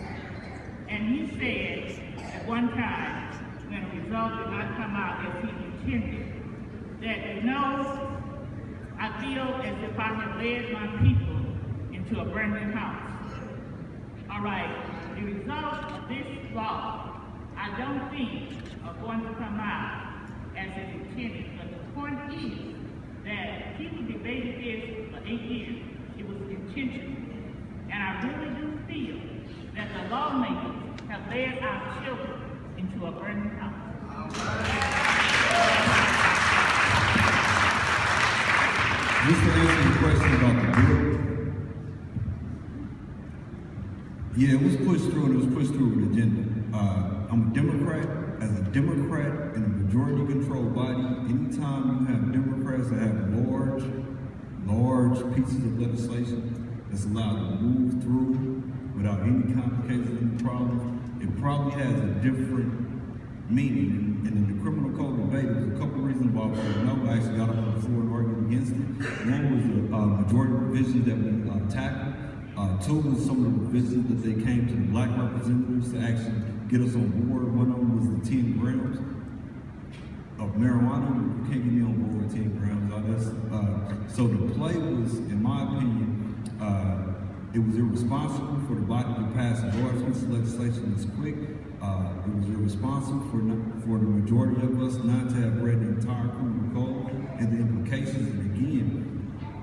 And he said at one time, when a result did not come out as he intended, that, I feel as if I have led my people into a burning house. All right, the results of this law, I don't think are going to come out as it intended. But the point is that people debated this for 8 years. It was intentional. And I really do feel that the lawmakers have led our children into a burning house. Just to answer your question about the bill, yeah, it was pushed through and it was pushed through with agenda. I'm a Democrat. As a Democrat in a majority-controlled body, anytime you have Democrats that have large pieces of legislation that's allowed to move through without any complications, any problems, it probably has a different meaning. And in the criminal code debate, there's a couple reasons why we don't know. I actually got up on the floor and argued against it. One was the majority provisions that we tackled. Two was some of the provisions that they came to the black representatives to actually get us on board. One of them was the 10 grams of marijuana. You can't get me on board with 10 grams. So the play was, in my opinion, it was irresponsible for the body to pass a large piece of legislation this quick. It was irresponsible for the majority of us not to have read the entire criminal code and the implications. And again,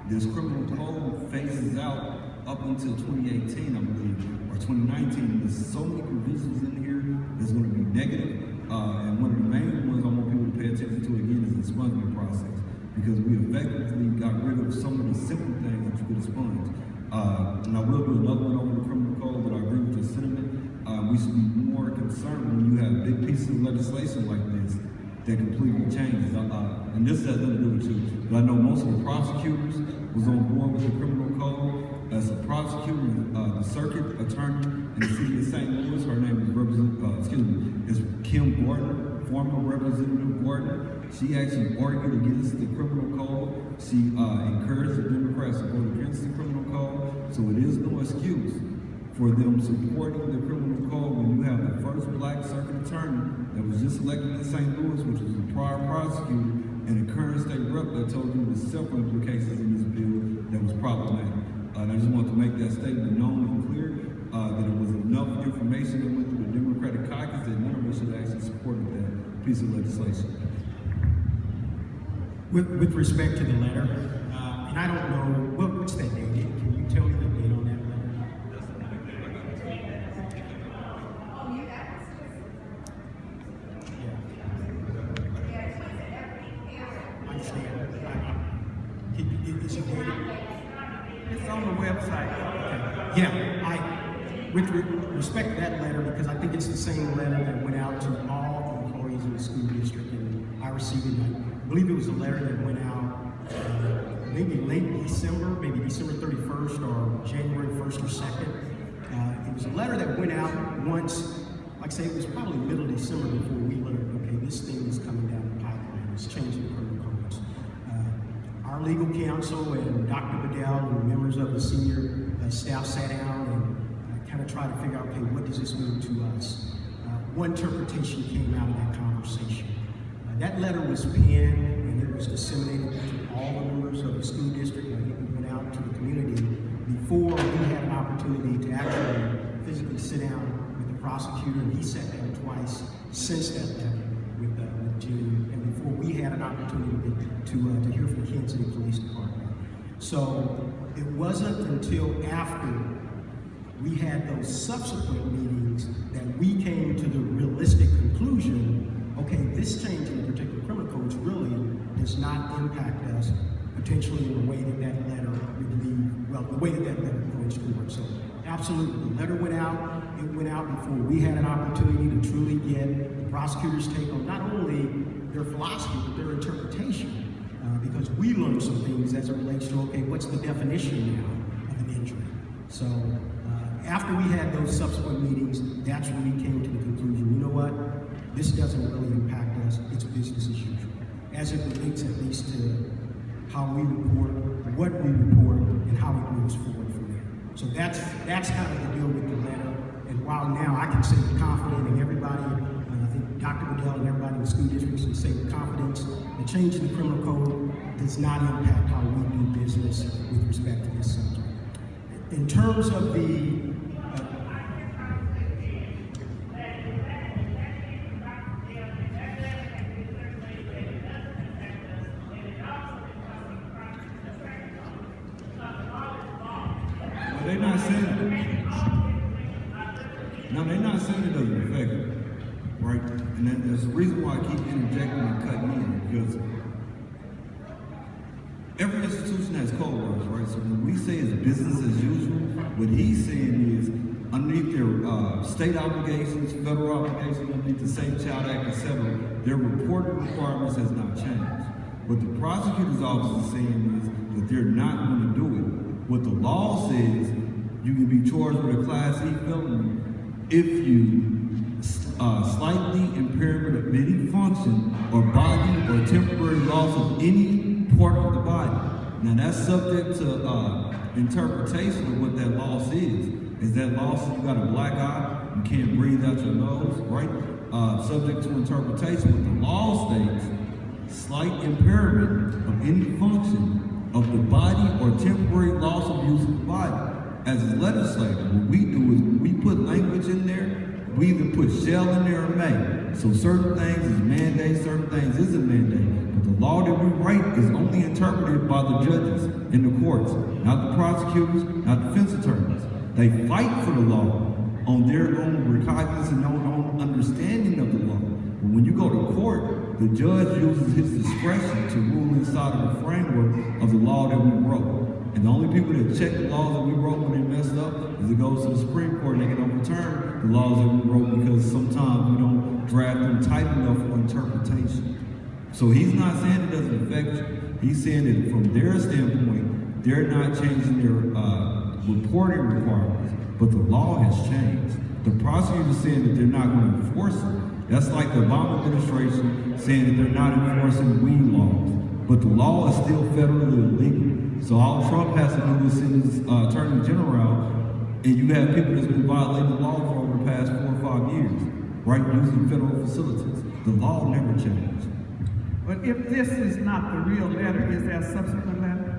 this criminal code phases out up until 2018, I believe, or 2019. There's so many provisions in here that's going to be negative. And one of the main ones I want people to pay attention to again is the expungement process, because we effectively got rid of some of the simple things that you could expunge. And I will do another one over the criminal code, but I agree with your sentiment. We should be more concerned when you have big pieces of legislation like this that completely changes. And this has nothing to do with you, but I know most of the prosecutors was on board with the criminal code. As a prosecutor, the circuit attorney in the city of St. Louis, her name is Kim Gordon, former Representative Gordon. She actually argued against the criminal code. She encouraged the Democrats to vote against the criminal code. So it is no excuse for them supporting the criminal code when you have the first black circuit attorney that was just elected in St. Louis, which was a prior prosecutor, and a current state rep that told you the several implications in this bill that was problematic. And I just want to make that statement known and clear, that it was enough information that went through the Democratic caucus that none of us should actually support that piece of legislation. With respect to the letter, and I don't know, what's that date? Can you tell me the date on that letter? Is it dated? It's on the website. Okay. Yeah, with respect to that letter, because I think it's the same letter that went out to all the employees in the school district, and I received it. I believe it was a letter that went out maybe late December, maybe December 31st or January 1st or 2nd. It was a letter that went out once, like I say, it was probably middle of December before we learned, okay, this thing is coming down the pipeline, it's changing the criminal codes. Our legal counsel and Dr. Bedell and members of the senior staff sat down and kind of tried to figure out, okay, what does this mean to us? One interpretation came out of that conversation. That letter was penned and it was disseminated to all the members of the school district, and it went out to the community before we had an opportunity to actually physically sit down with the prosecutor, and he sat down twice since that letter with June, and before we had an opportunity to hear from the Kansas City Police Department. So it wasn't until after we had those subsequent meetings that we came to the realistic conclusion, okay, this change in the particular criminal codes really does not impact us potentially in the way that that letter would leave, well, the way that that letter points toward. So absolutely, the letter went out. It went out before we had an opportunity to truly get the prosecutor's take on not only their philosophy, but their interpretation. Because we learned some things as it relates to, okay, what's the definition now of an injury? So after we had those subsequent meetings, that's when we came to the conclusion, you know what, this doesn't really impact us, it's business as usual. As it relates at least to how we report, what we report, and how it moves forward from there. So that's kind of the deal with the letter. And while now I can say with confidence, and everybody, I think Dr. Bedell and everybody in the school districts can say with confidence, the change in the criminal code does not impact how we do business with respect to this subject. In terms of the they're not saying it. No, they're not saying it doesn't affect it, right? And there's a reason why I keep interjecting and cutting in, because every institution has code words, right? So when we say it's business as usual, what he's saying is underneath their state obligations, federal obligations, underneath the Safe Child Act, etc., their reporting requirements has not changed. What the prosecutor's office is saying is that they're not going to do it. What the law says, you can be charged with a Class E felony if you slightly impairment of any function or body or temporary loss of any part of the body. Now that's subject to interpretation of what that loss is. Is that loss you got a black eye, you can't breathe out your nose, right? Subject to interpretation. What the law states, slight impairment of any function of the body or temporary loss of use of the body. As a legislator, what we do is we put language in there. We either put shall in there or may. So certain things is mandate, certain things isn't mandate. But the law that we write is only interpreted by the judges in the courts, not the prosecutors, not defense attorneys. They fight for the law on their own recognizance and own understanding of the law. But when you go to court, the judge uses his discretion to rule inside of the framework of the law that we wrote. And the only people that check the laws that we wrote when they messed up is it goes to the Supreme Court and they can overturn the laws that we wrote because sometimes we don't draft them tight enough for interpretation. So he's not saying it doesn't affect you. He's saying that from their standpoint, they're not changing their reporting requirements, but the law has changed. The prosecutor is saying that they're not going to enforce it. That's like the Obama administration saying that they're not enforcing weed laws. But the law is still federally illegal. So all Trump has to do is send his attorney general, and you have people that's been violating the law for over the past 4 or 5 years, right, using federal facilities. The law never changed. But if this is not the real letter, is there a subsequent letter?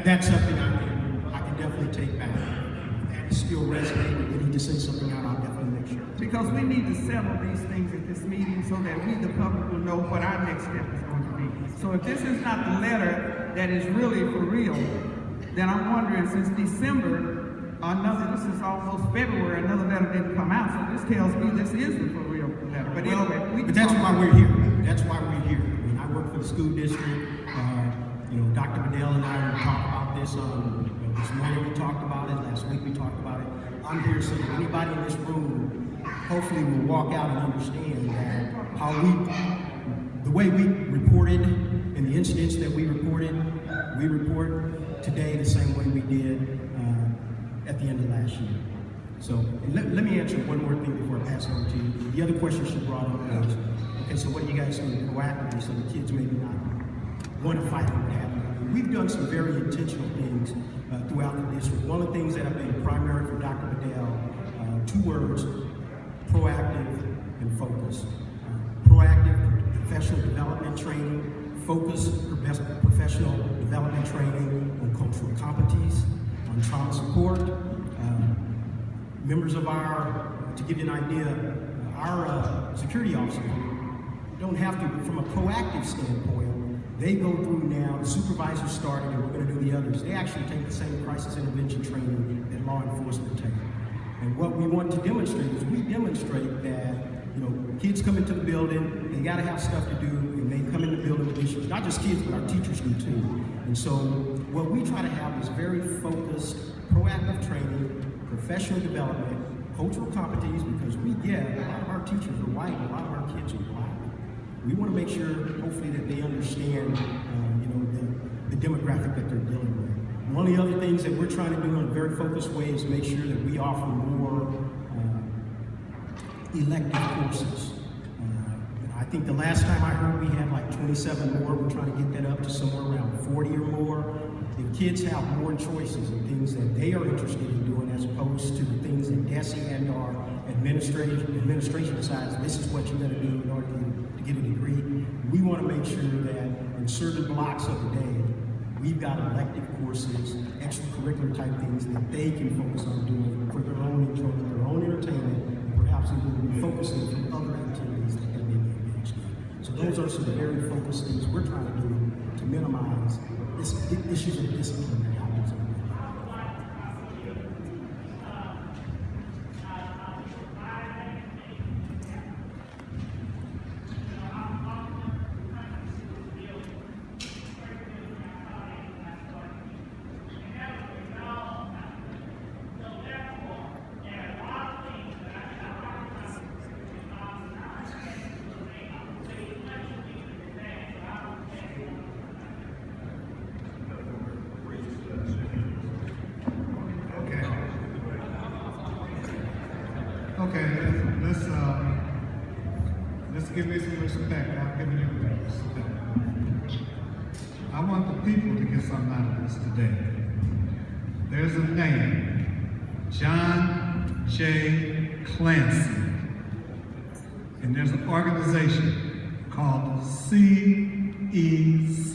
That's something I can definitely take back. That is still resonating. We need to send something out. I'll definitely make sure. Because we need to settle these things at this meeting so that we, the public, will know what our next step is going to be. So if this is not the letter that is really for real, then I'm wondering, since December, this is almost February, another letter didn't come out, so this tells me this isn't for real letter. But anyway, but that's why we're here. That's why we're here. I mean, I work for the school district. Dr. Bedell and I talked about this this morning. We talked about it. Last week we talked about it. I'm here so that anybody in this room hopefully will walk out and understand that the way we reported and the incidents that we reported, we report today the same way we did at the end of last year. So let me answer one more thing before I pass it over to you. The other question she brought up was, okay, so what are you guys doing proactively so the kids maybe not want to fight or what have you? We've done some very intentional things throughout the district. One of the things that have been primary for Dr. Bedell, 2 words, proactive and focus. Proactive professional development training, focus professional development training on cultural competencies, on trauma support. Members of to give you an idea, our security officers don't have to, from a proactive standpoint, they go through now, the supervisor started, and we're going to do the others. They actually take the same crisis intervention training that law enforcement take. And what we want to demonstrate is we demonstrate that, kids come into the building, they got to have stuff to do, and they come in the building with issues. Not just kids, but our teachers do too. And so what we try to have is very focused, proactive training, professional development, cultural competencies, because we get a lot of our teachers are white, a lot of our kids are black. We want to make sure, hopefully, that they understand, the demographic that they're dealing with. One of the other things that we're trying to do in a very focused way is make sure that we offer more elective courses. I think the last time I heard we had like 27 more. We're trying to get that up to somewhere around 40 or more. If kids have more choices and things that they are interested in doing as opposed to the things that DESE and our administration decides this is what you're going to do in order to get a degree, we want to make sure that in certain blocks of the day, we've got elective courses, extracurricular type things that they can focus on doing for their own enjoyment, their own entertainment, and perhaps even focusing from other activities that they may be engaged in. So those are some very focused things we're trying to do to minimize this issues of discipline that happens in the let's give me some respect. I've given you respect. I want the people to get something out of this today. There's a name, John J. Clancy, and there's an organization called CEC,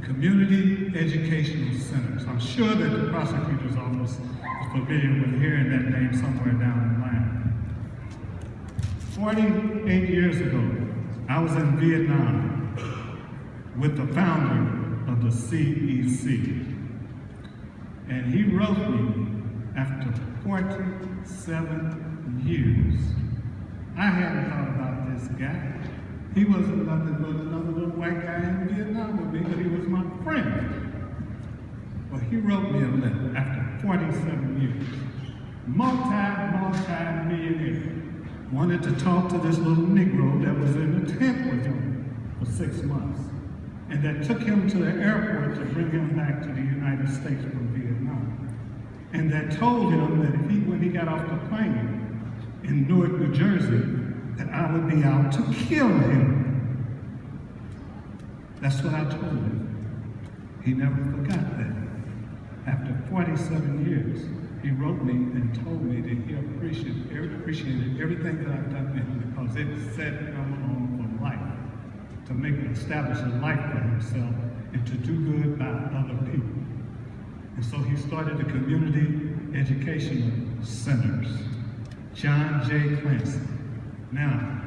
Community Educational Centers. I'm sure that the prosecutors almost familiar with hearing that name somewhere down the line. 48 years ago, I was in Vietnam with the founder of the CEC. And he wrote me after 47 years. I hadn't thought about this guy. He wasn't nothing but another little white guy in Vietnam with me, but he was my friend. Well, he wrote me a letter after 47 years. Multi-millionaire. Wanted to talk to this little Negro that was in the tent with him for 6 months. And that took him to the airport to bring him back to the United States from Vietnam. and that told him that if when he got off the plane in Newark, New Jersey, that I would be out to kill him. That's what I told him. He never forgot that. After 47 years, he wrote me and told me that he appreciated everything that I've done for him because it set him on for life, to establish a life for himself and to do good by other people. And so he started the community educational centers, John J. Clancy. Now,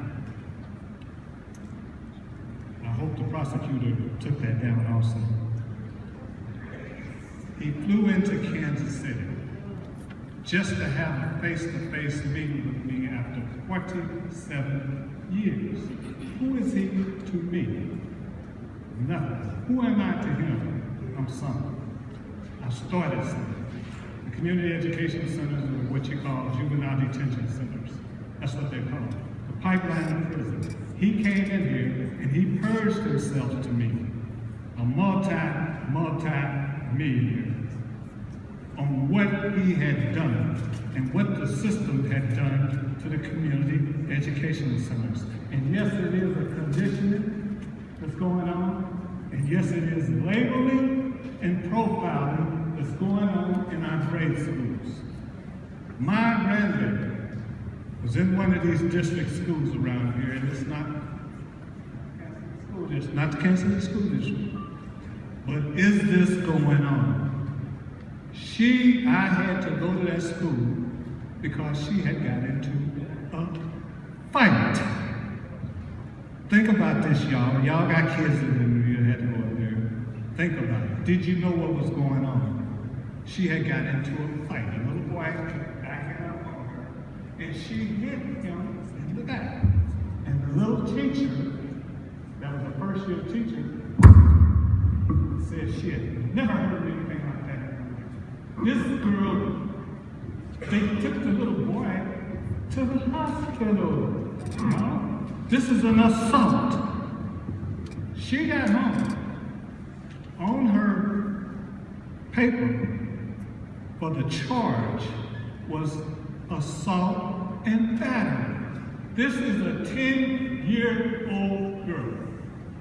I hope the prosecutor took that down also. He flew into Kansas City just to have a face-to-face meeting with me after 47 years. Who is he to me? Nothing. Who am I to him? I'm something. I started something. The community education centers are what you call juvenile detention centers. That's what they're called. The Pipeline prison. He came in here and he purged himself to me, a multi-millionaire, on what he had done and what the system had done to the community educational centers. And yes, it is a conditioning that's going on, and yes, it is labeling and profiling that's going on in our grade schools. My granddaddy was in one of these district schools around here, and it's not the Kansas City School District. But is this going on? I had to go to that school because she had got into a fight. Think about this, y'all. Y'all got kids in you had to go up there. Think about it. Did you know what was going on? She had got into a fight. A little boy backing up on her, and she hit him in the back. And the little teacher, that was a first-year teacher, said she had never heard anything like that. This girl, they took the little boy to the hospital. You know? This is an assault. She got home. On her paper for the charge was assault and battery. This is a 10-year-old girl.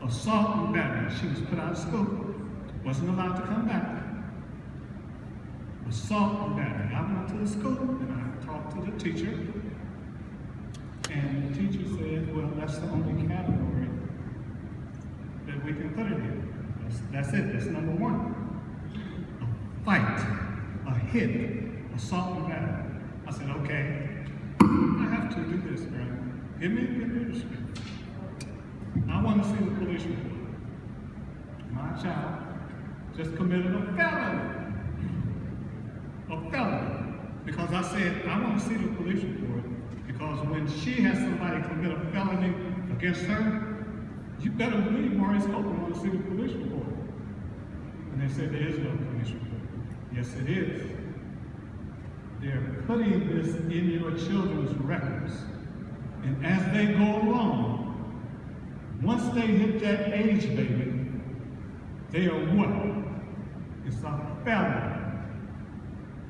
Assault and battery. She was put out of school. Wasn't allowed to come back. Assault and battery. I went to the school and I talked to the teacher. And the teacher said, well, that's the only category that we can put it in. That's it. That's number one. A fight, a hit, assault and battery. I said, okay, I have to do this, Brandon. Give me the script. I want to see the police report. My child just committed a felony. A felony. Because I said, I want to see the police report. Because when she has somebody commit a felony against her, you better believe Maurice Copeland want to see the police report. And they said, there is no police report. Yes, it is. They're putting this in your children's records. And as they go along, once they hit that age, baby, they are what? It's a felony.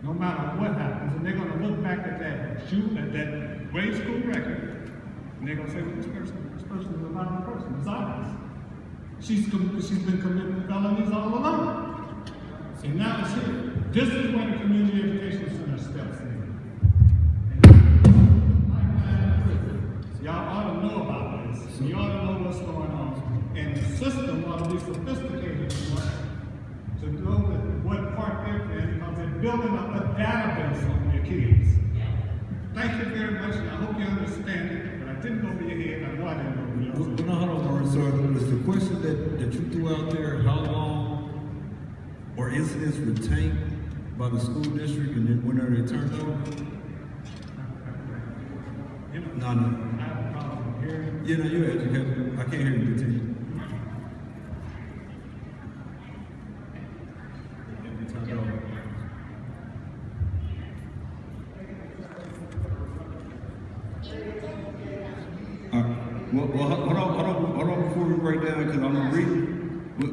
No matter what happens, and they're going to look back at that grade school record, and they're going to say, well, this person is a violent person. It's obvious. She's been committing felonies all along. See, now it's here. This is when the community education center steps in. So y'all ought to know about this. You ought to know what's going on. And the system ought to be sophisticated enough to know what part they're in, because they're building up a database on your kids. Thank you very much, and I hope you understand it, but I didn't go over your head. I know I didn't go over your head. Well, no, hold on, Maurice. So was the question that you threw out there, how long or incidents retained by the school district and then when are they turned over? No. I have a problem hearing. Yeah, no, you're educated. I can't hear you continue. Well, hold on before we break down, because I'm going to read.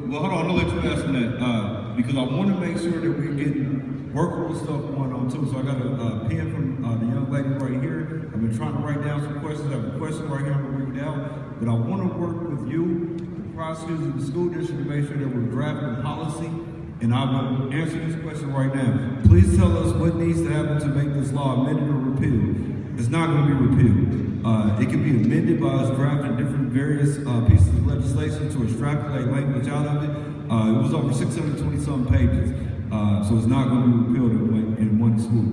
Well, hold on, I'm going to let you ask that, because I want to make sure that we're getting workable stuff going on too. So I got a pen from the young lady right here. I've been trying to write down some questions. I have a question right here I'm gonna read out. But I want to work with you, the prosecutors of the school district, to make sure that we're drafting policy. And I will answer this question right now. Please tell us what needs to happen to make this law amended or repealed. It's not going to be repealed. It can be amended by us drafting different various pieces of legislation to extrapolate language out of it. It was over 620-some pages, so it's not going to be repealed in one school.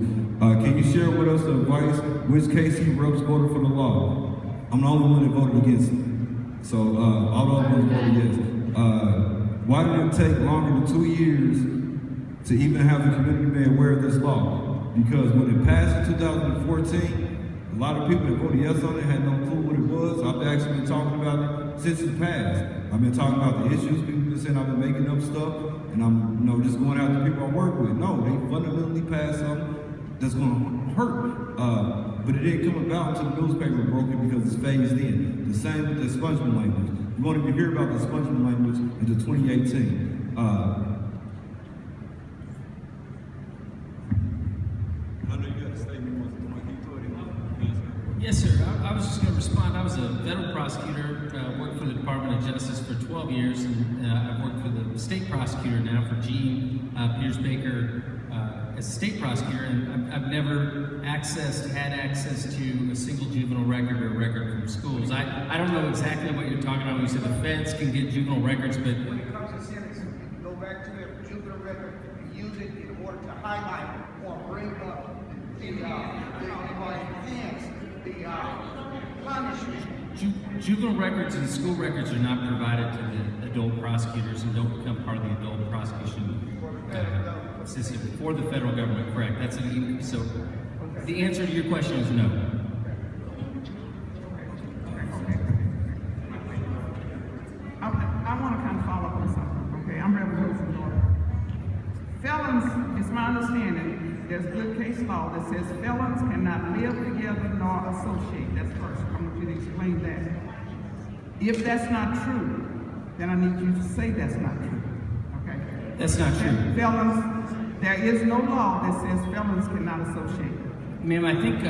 Can you share with us the advice which case he reps voted for the law? I'm the only one that voted against it. So all the other ones voted yes. Why did it take longer than 2 years to even have the community be aware of this law? Because when it passed in 2014, a lot of people that voted yes on it had no clue what it was. I've actually been talking about it since it passed. I've been talking about the issues. People been saying I've been making up stuff, and I'm just going after people I work with. No, they fundamentally passed something that's going to hurt. But it didn't come about until the newspaper broke it because it's phased in. The same with the expungement language. You won't even hear about the expungement language until 2018. I know you got a statement. Yes, sir. I was just going to respond. I was a federal prosecutor, worked for the Department of Justice for 12 years, and I've worked for the state prosecutor now for Gene Pierce Baker as a state prosecutor, and I've never had access to a single juvenile record or record from schools. I don't know exactly what you're talking about when you say the feds can get juvenile records, but when it comes to sentencing, you go back to their juvenile record and use it in order to highlight or bring up enhance the punishment. Juvenile records and school records are not provided to the adult prosecutors and don't become part of the adult prosecution system for the federal government. Correct. So the answer to your question is no. I want to kind of follow up on something. Okay, I'm Reverend Wilson North. Felons, it's my understanding, there's good case law that says felons cannot live together nor associate. That's first. I want you to explain that. If that's not true, then I need you to say that's not true. Okay? That's not true. Felons, there is no law that says felons cannot associate. Ma'am, I think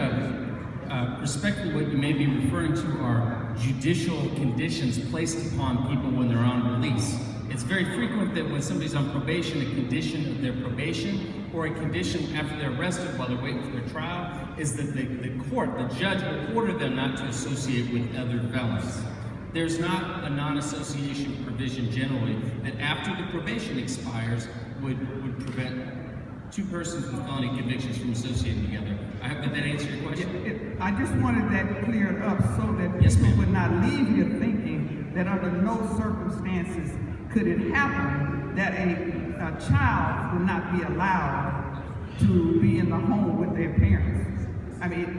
respectfully what you may be referring to are judicial conditions placed upon people when they're on release. It's very frequent that when somebody's on probation, a condition of their probation or a condition after they're arrested while they're waiting for their trial is that the court, the judge, will order them not to associate with other felons. There's not a non-association provision generally that after the probation expires would prevent two persons with felony convictions from associating together. I hope that answers your question. I just wanted that cleared up so that Yes, people ma'am. would not leave here thinking that under no circumstances could it happen that a child would not be allowed to be in the home with their parents. I mean,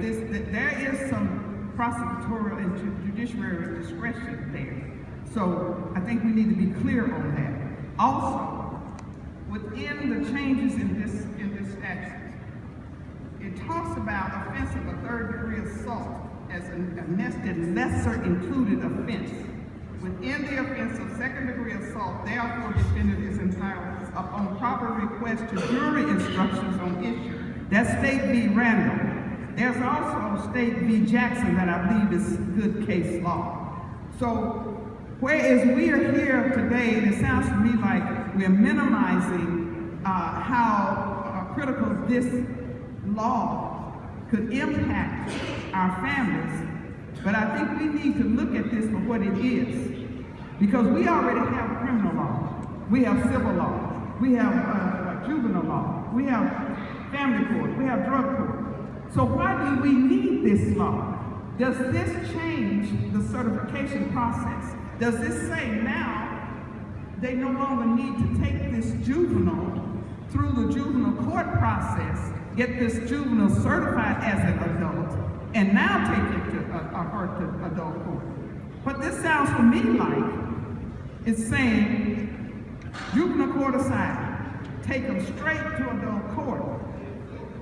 there is some prosecutorial and judiciary discretion there. So I think we need to be clear on that. Also, within the changes in this statute, it talks about offense of a third-degree assault as a nested lesser included offense. Within the offense of second-degree assault, therefore, defendant is entitled upon proper request to jury instructions on issue. That's State v. Randall. There's also State v. Jackson that I believe is good case law. So, whereas we are here today, and it sounds to me like we're minimizing how critical this law could impact our families, but I think we need to look at this for what it is. Because we already have criminal law, we have civil law, we have juvenile law, we have family court, we have drug court. So why do we need this law? Does this change the certification process? Does this say now they no longer need to take this juvenile through the juvenile court process, get this juvenile certified as an adult, and now take it to adult court? What this sounds to me like is saying, juvenile court aside, take them straight to adult court.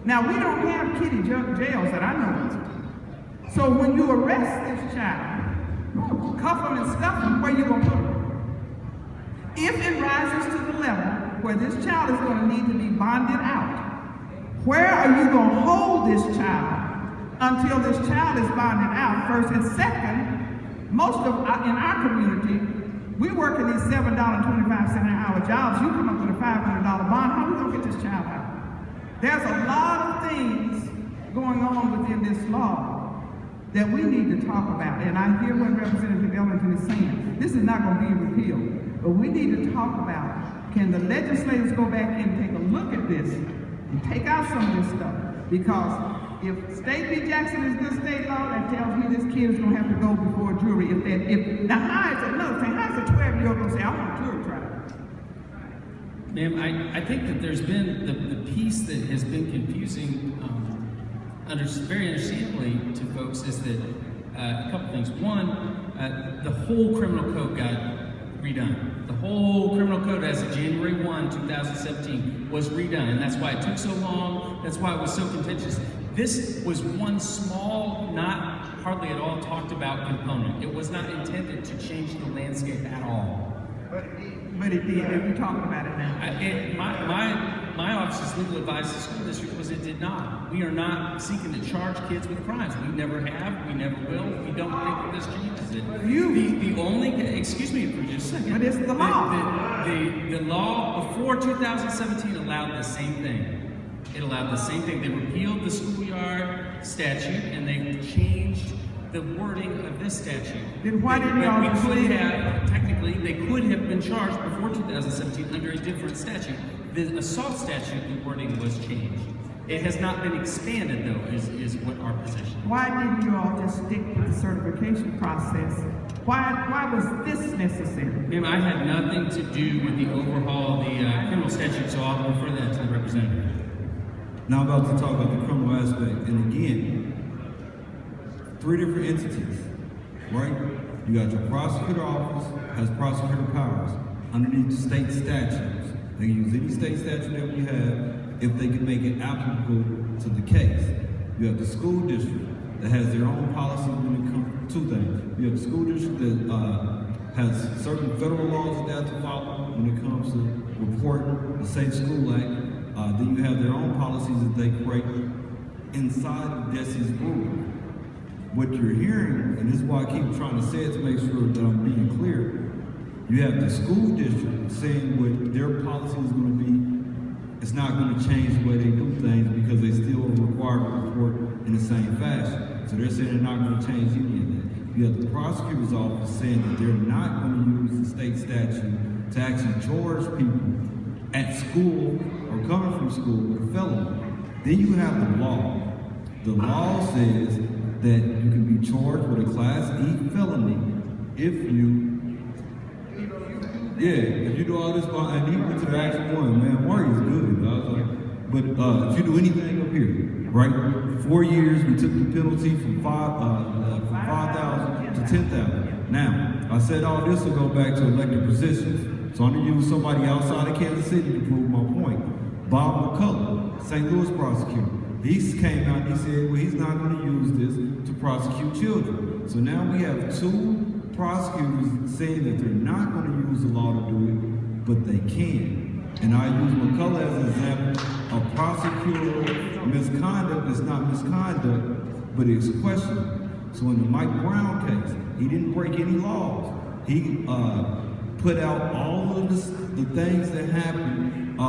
Now, we don't have kiddie jails that I know of. So when you arrest this child, cuff them and stuff them, where you gonna put them? If it rises to the level where this child is gonna need to be bonded out, Where are you going to hold this child until this child is bonded out, first? And second, most of, in our community, we work in these $7.25 an hour jobs. You come up with a $500 bond, how are we going to get this child out? There's a lot of things going on within this law that we need to talk about. And I hear what Representative Ellington is saying. This is not going to be repealed, but we need to talk about, can the legislators go back and take a look at this and take out some of this stuff? Because if State v. Jackson is good state law, that tells me this kid is going to have to go before a jury. Now how is another thing? How is a 12-year-old going to say, I want a jury trial? Ma'am, I think that there's been the piece that has been confusing, very understandably to folks, is that a couple things. One, the whole criminal code got redone. The whole criminal code as of January 1, 2017 was redone, and that's why it took so long. That's why it was so contentious. This was one small, not hardly at all talked about component. It was not intended to change the landscape at all. But it did, and we're talking about it now. My office's legal advice to the school district was it did not. We are not seeking to charge kids with crimes. We never have, we never will. We don't think that this changes it. The only, excuse me for just a second. But it's the law. The law before 2017 allowed the same thing. It allowed the same thing. They repealed the schoolyard statute and they changed the wording of this statute. Then why didn't y'all just could have, technically, they could have been charged before 2017 under a different statute. The assault statute, the wording was changed. It has not been expanded, though, is what our position is. Why didn't you all just stick with the certification process? Why was this necessary? Ma'am, I had nothing to do with the overhaul of the criminal statute, so I'll refer that to the representative. Now I'm about to talk about the criminal aspect, and again, 3 different entities, right? You got your prosecutor office, has prosecutor powers underneath state statutes. They can use any state statute that we have if they can make it applicable to the case. You have the school district that has their own policy when it comes to things. You have the school district that has certain federal laws that they have to follow when it comes to reporting the Safe School Act. Then you have their own policies that they create inside of DESE's rule. What you're hearing, and this is why I keep trying to say it to make sure that I'm being clear, you have the school district saying what their policy is going to be. It's not going to change the way they do things because they still require a report in the same fashion. So they're saying they're not going to change any of that. You have the prosecutor's office saying that they're not going to use the state statute to actually charge people at school or coming from school with a felony. Then you have the law. The law says that you can be charged with a Class E felony if you do all this, and he went to the actual one, man, Marty is good. I was like, but if you do anything up here, right, 4 years, we took the penalty from 5,000 to 10,000. Now, I said all this will go back to elected positions, so I'm gonna use somebody outside of Kansas City to prove my point. Bob McCullough, St. Louis prosecutor. He came out and he said, well, he's not going to use this to prosecute children. So now we have 2 prosecutors saying that they're not going to use the law to do it, but they can. And I use McCullough as an example of prosecutorial misconduct. It's not misconduct, but it's questionable. So in the Mike Brown case, he didn't break any laws. He put out all of the things that happened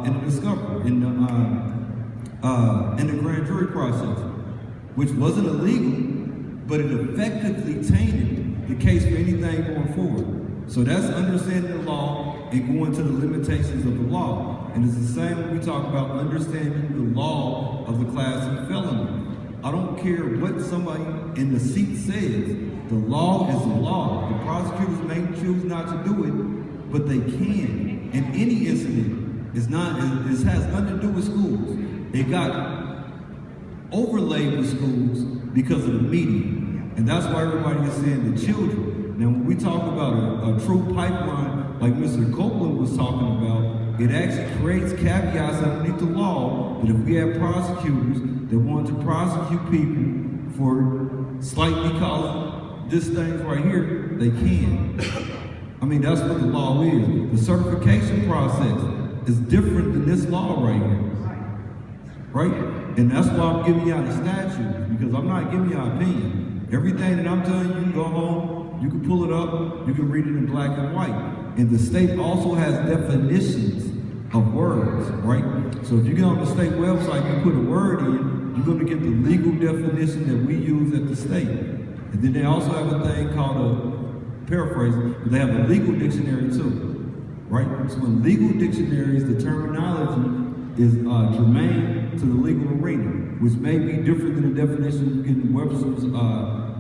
in the discovery, in the grand jury process, which wasn't illegal, but it effectively tainted the case for anything going forward. So that's understanding the law and going to the limitations of the law. And it's the same when we talk about understanding the law of the Class E felony. I don't care what somebody in the seat says. The law is the law. The prosecutors may choose not to do it, but they can. In any incident, it has nothing to do with schools. It got overlaid with schools because of the media. And that's why everybody is saying the children. Now, when we talk about a true pipeline, like Mr. Copeland was talking about, it actually creates caveats underneath the law that if we have prosecutors that want to prosecute people for slightly causing this thing right here, they can. I mean, that's what the law is. The certification process is different than this law right here. right? And that's why I'm giving y'all the statutes, because I'm not giving y'all opinion. Everything that I'm telling you, you can go home, you can pull it up, you can read it in black and white. And the state also has definitions of words, right? So if you get on the state website, you put a word in, you're going to get the legal definition that we use at the state. And then they also have a thing called a paraphrasing, but they have a legal dictionary too, right? So in legal dictionaries, the terminology is germane to the legal arena, which may be different than the definition you get in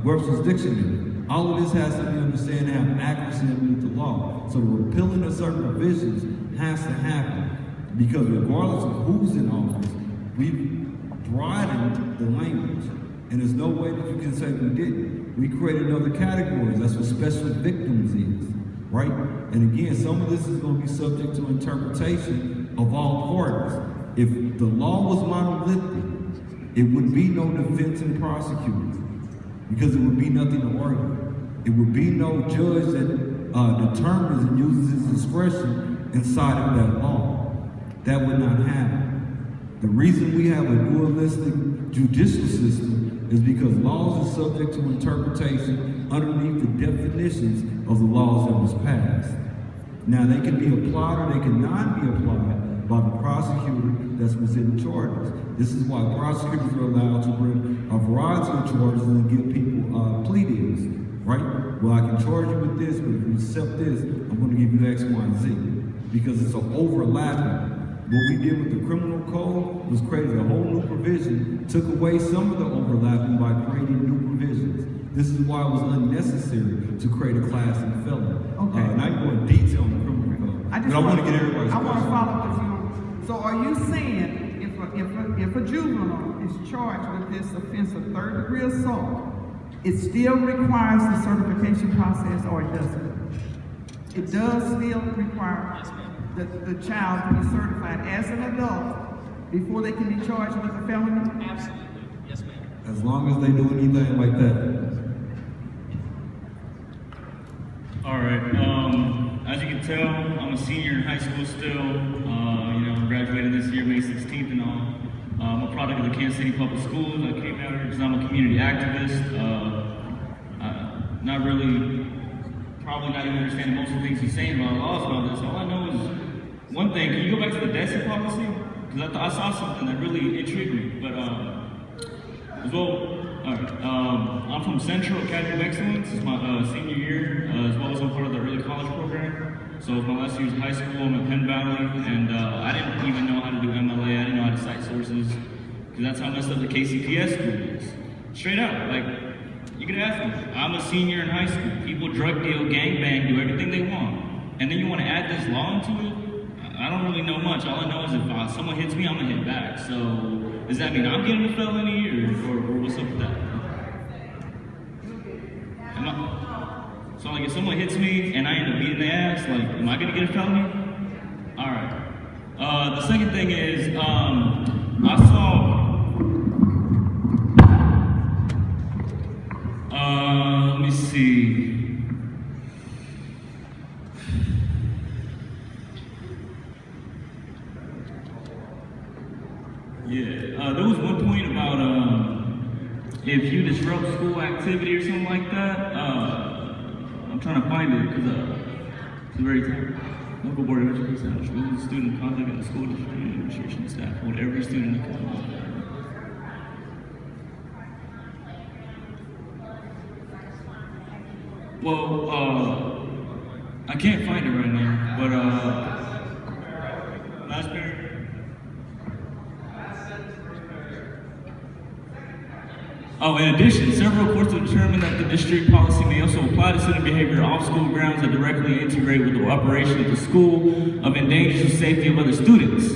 Webster's dictionary. All of this has to be understood and have accuracy underneath the law. So the repealing of certain provisions has to happen, because regardless of who's in office, we've broadened the language, and there's no way that you can say we didn't. We created another category. That's what special victims is, right? And again, some of this is going to be subject to interpretation of all parties. If the law was monolithic, it would be no defense and prosecutor, because it would be nothing to argue. It would be no judge that determines and uses his discretion inside of that law. That would not happen. The reason we have a dualistic judicial system is because laws are subject to interpretation underneath the definitions of the laws that was passed. Now, they can be applied or they cannot be applied by the prosecutor that's presenting charges. This is why prosecutors are allowed to bring a variety of charges and give people plea deals, right? Well, I can charge you with this, but if you accept this, I'm going to give you X, Y, and Z, because it's an overlapping. What we did with the criminal code was created a whole new provision, took away some of the overlapping by creating new provisions. This is why it was unnecessary to create a class in felony. Okay. And I go in detail on the criminal code. I want to get everybody's I want to question. follow up with you. So are you saying if a juvenile is charged with this offense of third-degree assault, it still requires the certification process, or it doesn't? It does still require the child to be certified as an adult before they can be charged with a felony? Absolutely. Yes, ma'am. As long as they do anything like that. All right. As you can tell, I'm a senior in high school still. Graduated this year, May 16th and all. I'm a product of the Kansas City Public Schools. I came out here because I'm a community activist. Not really, probably not even understanding most of the things he's saying about laws about this. All I know is one thing. Can you go back to the DESI policy? Because I saw something that really intrigued me. But as well, all right. I'm from Central Academy of Excellence. It's my senior year, as well as I'm part of the early college program. So it's my last year of high school. I'm at Penn Valley, and I didn't even know how to do MLA. I didn't know how to cite sources, because that's how messed up the KCPS school is. Straight out, like, you could ask me. I'm a senior in high school. People drug deal, gangbang, do everything they want. And then you want to add this law into it? I don't really know much. All I know is if someone hits me, I'm going to hit back. So does that mean I'm getting a felony, or what's up with that? So like if someone hits me and I end up beating their ass, like, am I gonna get a felony? All right. The second thing is, I saw, let me see. Yeah, there was one point about if you disrupt school activity or something like that. I'm trying to find it because it's very tough. Local board of education, school, student conduct, and the school district administration staff hold every student accountable. Well, I can't find it right now, but last paragraph. Oh, in addition, several courts have determined that the district policy may also apply to student behavior off school grounds that directly integrate with the operation of the school of endangers the safety of other students.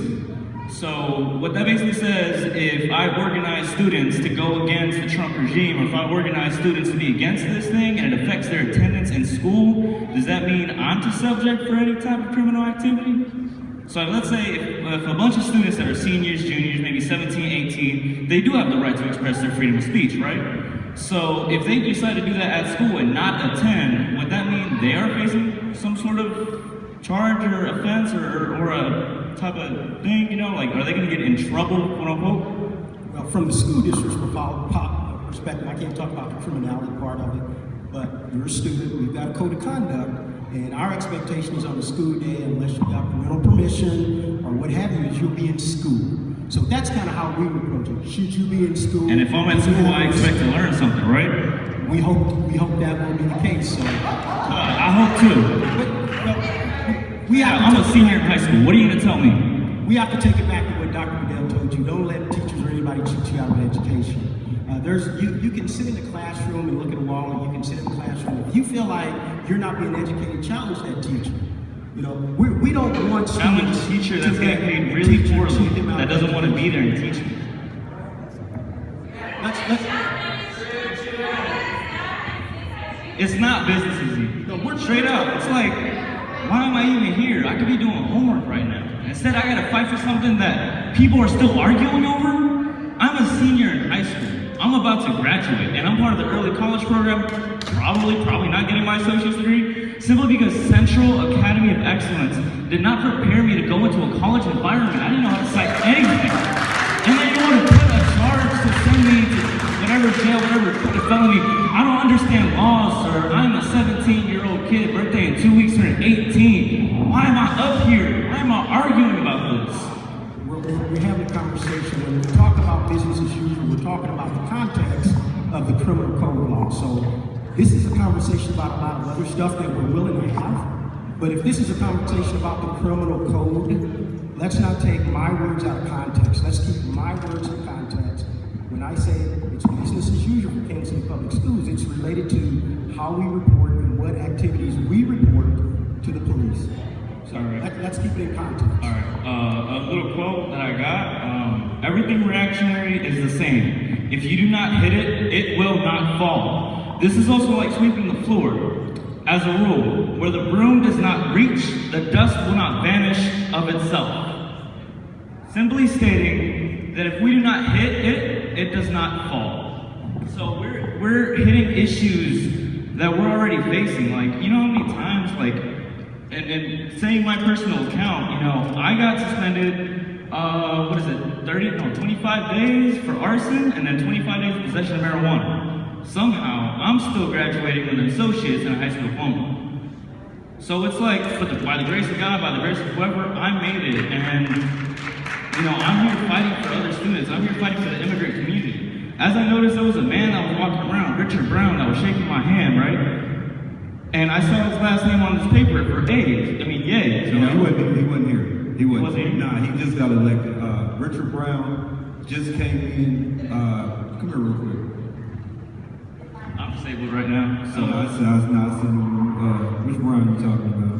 So what that basically says, if I organize students to go against the Trump regime, or if I organize students to be against this thing and it affects their attendance in school, does that mean I'm to subject for any type of criminal activity? So let's say if a bunch of students that are seniors, juniors, maybe 17, 18, they do have the right to express their freedom of speech, right? So if they decide to do that at school and not attend, would that mean they are facing some sort of charge or offense or a type of thing, you know? Like, are they gonna get in trouble, quote unquote? Well, from the school district's perspective, I can't talk about the criminality part of it, but you're a student, we've got a code of conduct, and our expectation is on the school day, unless you got parental permission or what have you, is you'll be in school. So that's kind of how we approach it. Should you be in school? And if I'm at school, I expect to learn something, right? We hope that will be the case. So I hope too. I'm a senior in high school. What are you gonna tell me? We have to take it back to what Dr. Bedell told you. Don't let teachers or anybody cheat you out of education. You can sit in the classroom and look at a wall, and you can sit in the classroom. If you feel like you're not being educated, challenge that teacher. You know, we don't want challenge a teacher that's getting paid really poorly, that doesn't want to be there and teach me. It's not business easy. No, we're straight up. It's like, why am I even here? I could be doing homework right now. Instead, I gotta fight for something that people are still arguing over. I'm a senior in high school. I'm about to graduate, and I'm part of the early college program. Probably not getting my associate's degree, simply because Central Academy of Excellence did not prepare me to go into a college environment. I didn't know how to cite anything. And then you want to put a charge to send me to whatever jail, whatever felony. I don't understand laws, sir. I'm a 17-year-old kid, birthday in 2 weeks, turning 18. Why am I up here? Why am I arguing about this? We're having a conversation. When we talk about business as usual, we're talking about the context of the criminal code law. So this is a conversation about a lot of other stuff that we're willing to have. But if this is a conversation about the criminal code, let's not take my words out of context. Let's keep my words in context. When I say it's business as usual for Kansas City Public Schools, it's related to how we report and what activities we report to the police. So let's keep it in context. All right. A little quote that I got. Everything reactionary is the same. If you do not hit it, it will not fall. This is also like sweeping the floor. As a rule, where the broom does not reach, the dust will not vanish of itself. Simply stating that if we do not hit it, it does not fall. So we're hitting issues that we're already facing. Like, you know how many times, like, and saying my personal account, you know, I got suspended, 25 days for arson, and then 25 days for possession of marijuana. Somehow, I'm still graduating with an associate's and a high school diploma. So it's like, by the grace of God, by the grace of whoever, I made it, and, you know, I'm here fighting for other students. I'm here fighting for the immigrant community. As I noticed, there was a man that was walking around, Richard Brown, that was shaking my hand, right? And I saw his last name on this paper for A's. I mean, yay. No, he wasn't here. He wasn't here. Nah, he just got elected. Richard Brown just came in. Come here real quick. I'm disabled right now, so. I said, which Brown are you talking about?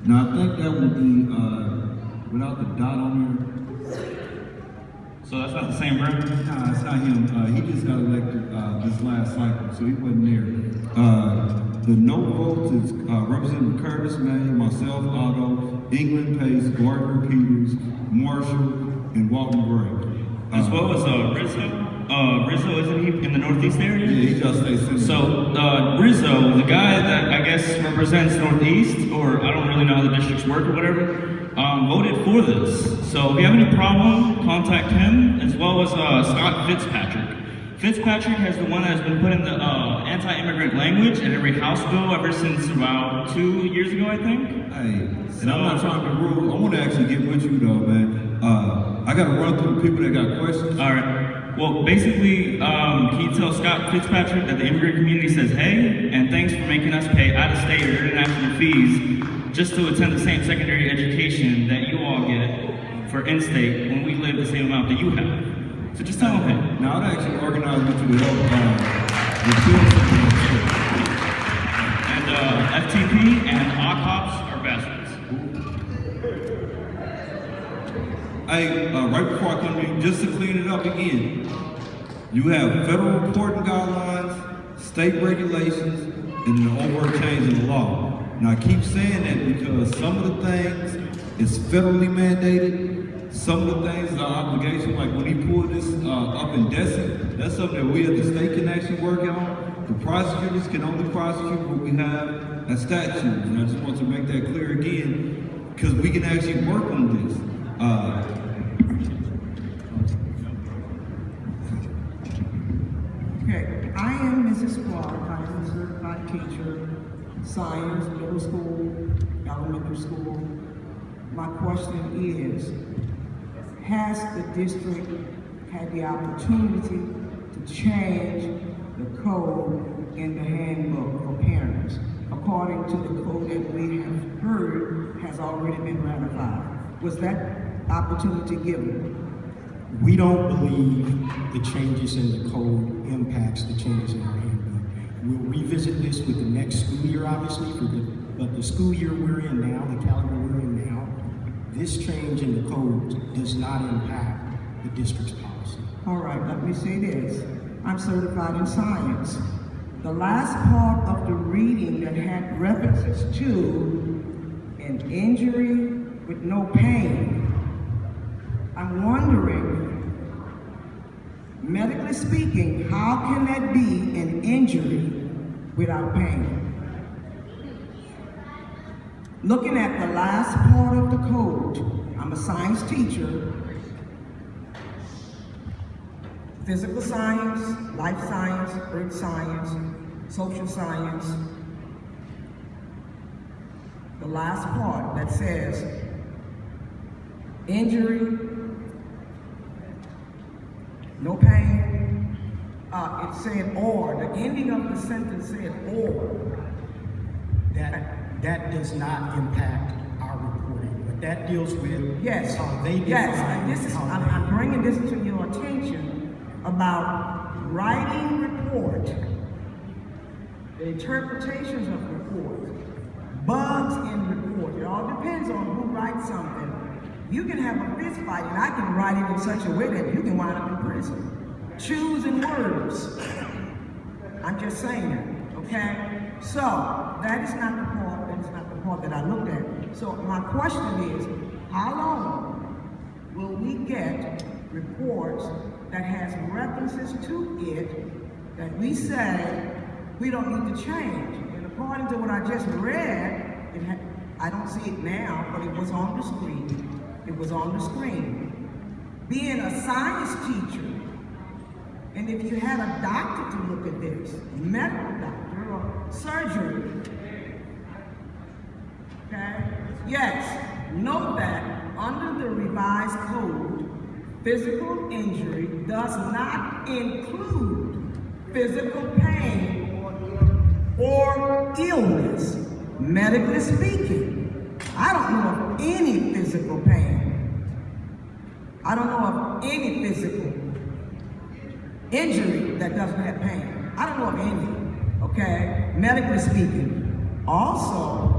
Now, I think that would be, without the dot on there. So that's not the same Brown? Nah, it's not him. He just got elected this last cycle, so he wasn't there. The no votes is Representative Curtis May, myself, Otto, England Pace, Gardner Peters, Marshall, and Walton Gray. As well as Rizzo. Rizzo, isn't he in the Northeast area? Yeah, he just stays in. So Rizzo, the guy that I guess represents Northeast, or I don't really know how the districts work or whatever, voted for this. So if you have any problem, contact him, as well as Scott Fitzpatrick. Fitzpatrick has the one that has been put in the anti-immigrant language in every House bill ever since about 2 years ago, I think. Hey, and I'm not trying to rule. I want to actually get with you though, man. I got to run through the people that got questions. All right. Well, basically, can you tell Scott Fitzpatrick that the immigrant community says, hey, and thanks for making us pay out-of-state or international fees just to attend the same secondary education that you all get for in-state when we live the same amount that you have. So just tell him that. Now, I'd actually organize with you to help the children. And FTP and OCOPS are bastards. Hey, right before I come in, just to clean it up again, you have federal reporting guidelines, state regulations, and an overt change in the law. Now, I keep saying that because some of the things is federally mandated. Some of the things are obligation, like when he pulled this up in Destin, that's something that we as the state can actually work on. The prosecutors can only prosecute what we have as statutes, and I just want to make that clear again. because we can actually work on this. Okay, I am Mrs. Clark. I am a certified teacher, science, middle school, elementary school. My question is, has the district had the opportunity to change the code in the handbook for parents, according to the code that we have heard has already been ratified? Was that opportunity given? We don't believe the changes in the code impacts the changes in our handbook. We'll revisit this with the next school year, obviously, but the school year we're in now, the calendar we're in now, this change in the code does not impact the district's policy. All right, let me say this. I'm certified in science. The last part of the reading that had references to an injury with no pain, I'm wondering, medically speaking, how can that be an injury without pain? Looking at the last part of the code, I'm a science teacher, physical science, life science, earth science, social science. The last part that says injury, no pain, it said or. The ending of the sentence said or. That does not impact our reporting, but that deals with Yes, how they define. yes, and this is, I'm bringing this to your attention about writing report, the interpretations of report, bugs in report. It all depends on who writes something. You can have a fist fight and I can write it in such a way that you can wind up in prison. Choosing words. I'm just saying that, okay? So, that is not the part that I looked at. So my question is, how long will we get reports that has references to it that we say we don't need to change? And according to what I just read, I don't see it now, but it was on the screen. It was on the screen. Being a science teacher, and if you had a doctor to look at this, medical doctor or surgery, okay? Yes, note that under the revised code, physical injury does not include physical pain or illness. Medically speaking, I don't know of any physical pain. I don't know of any physical injury that doesn't have pain. I don't know of any, okay? Medically speaking. Also,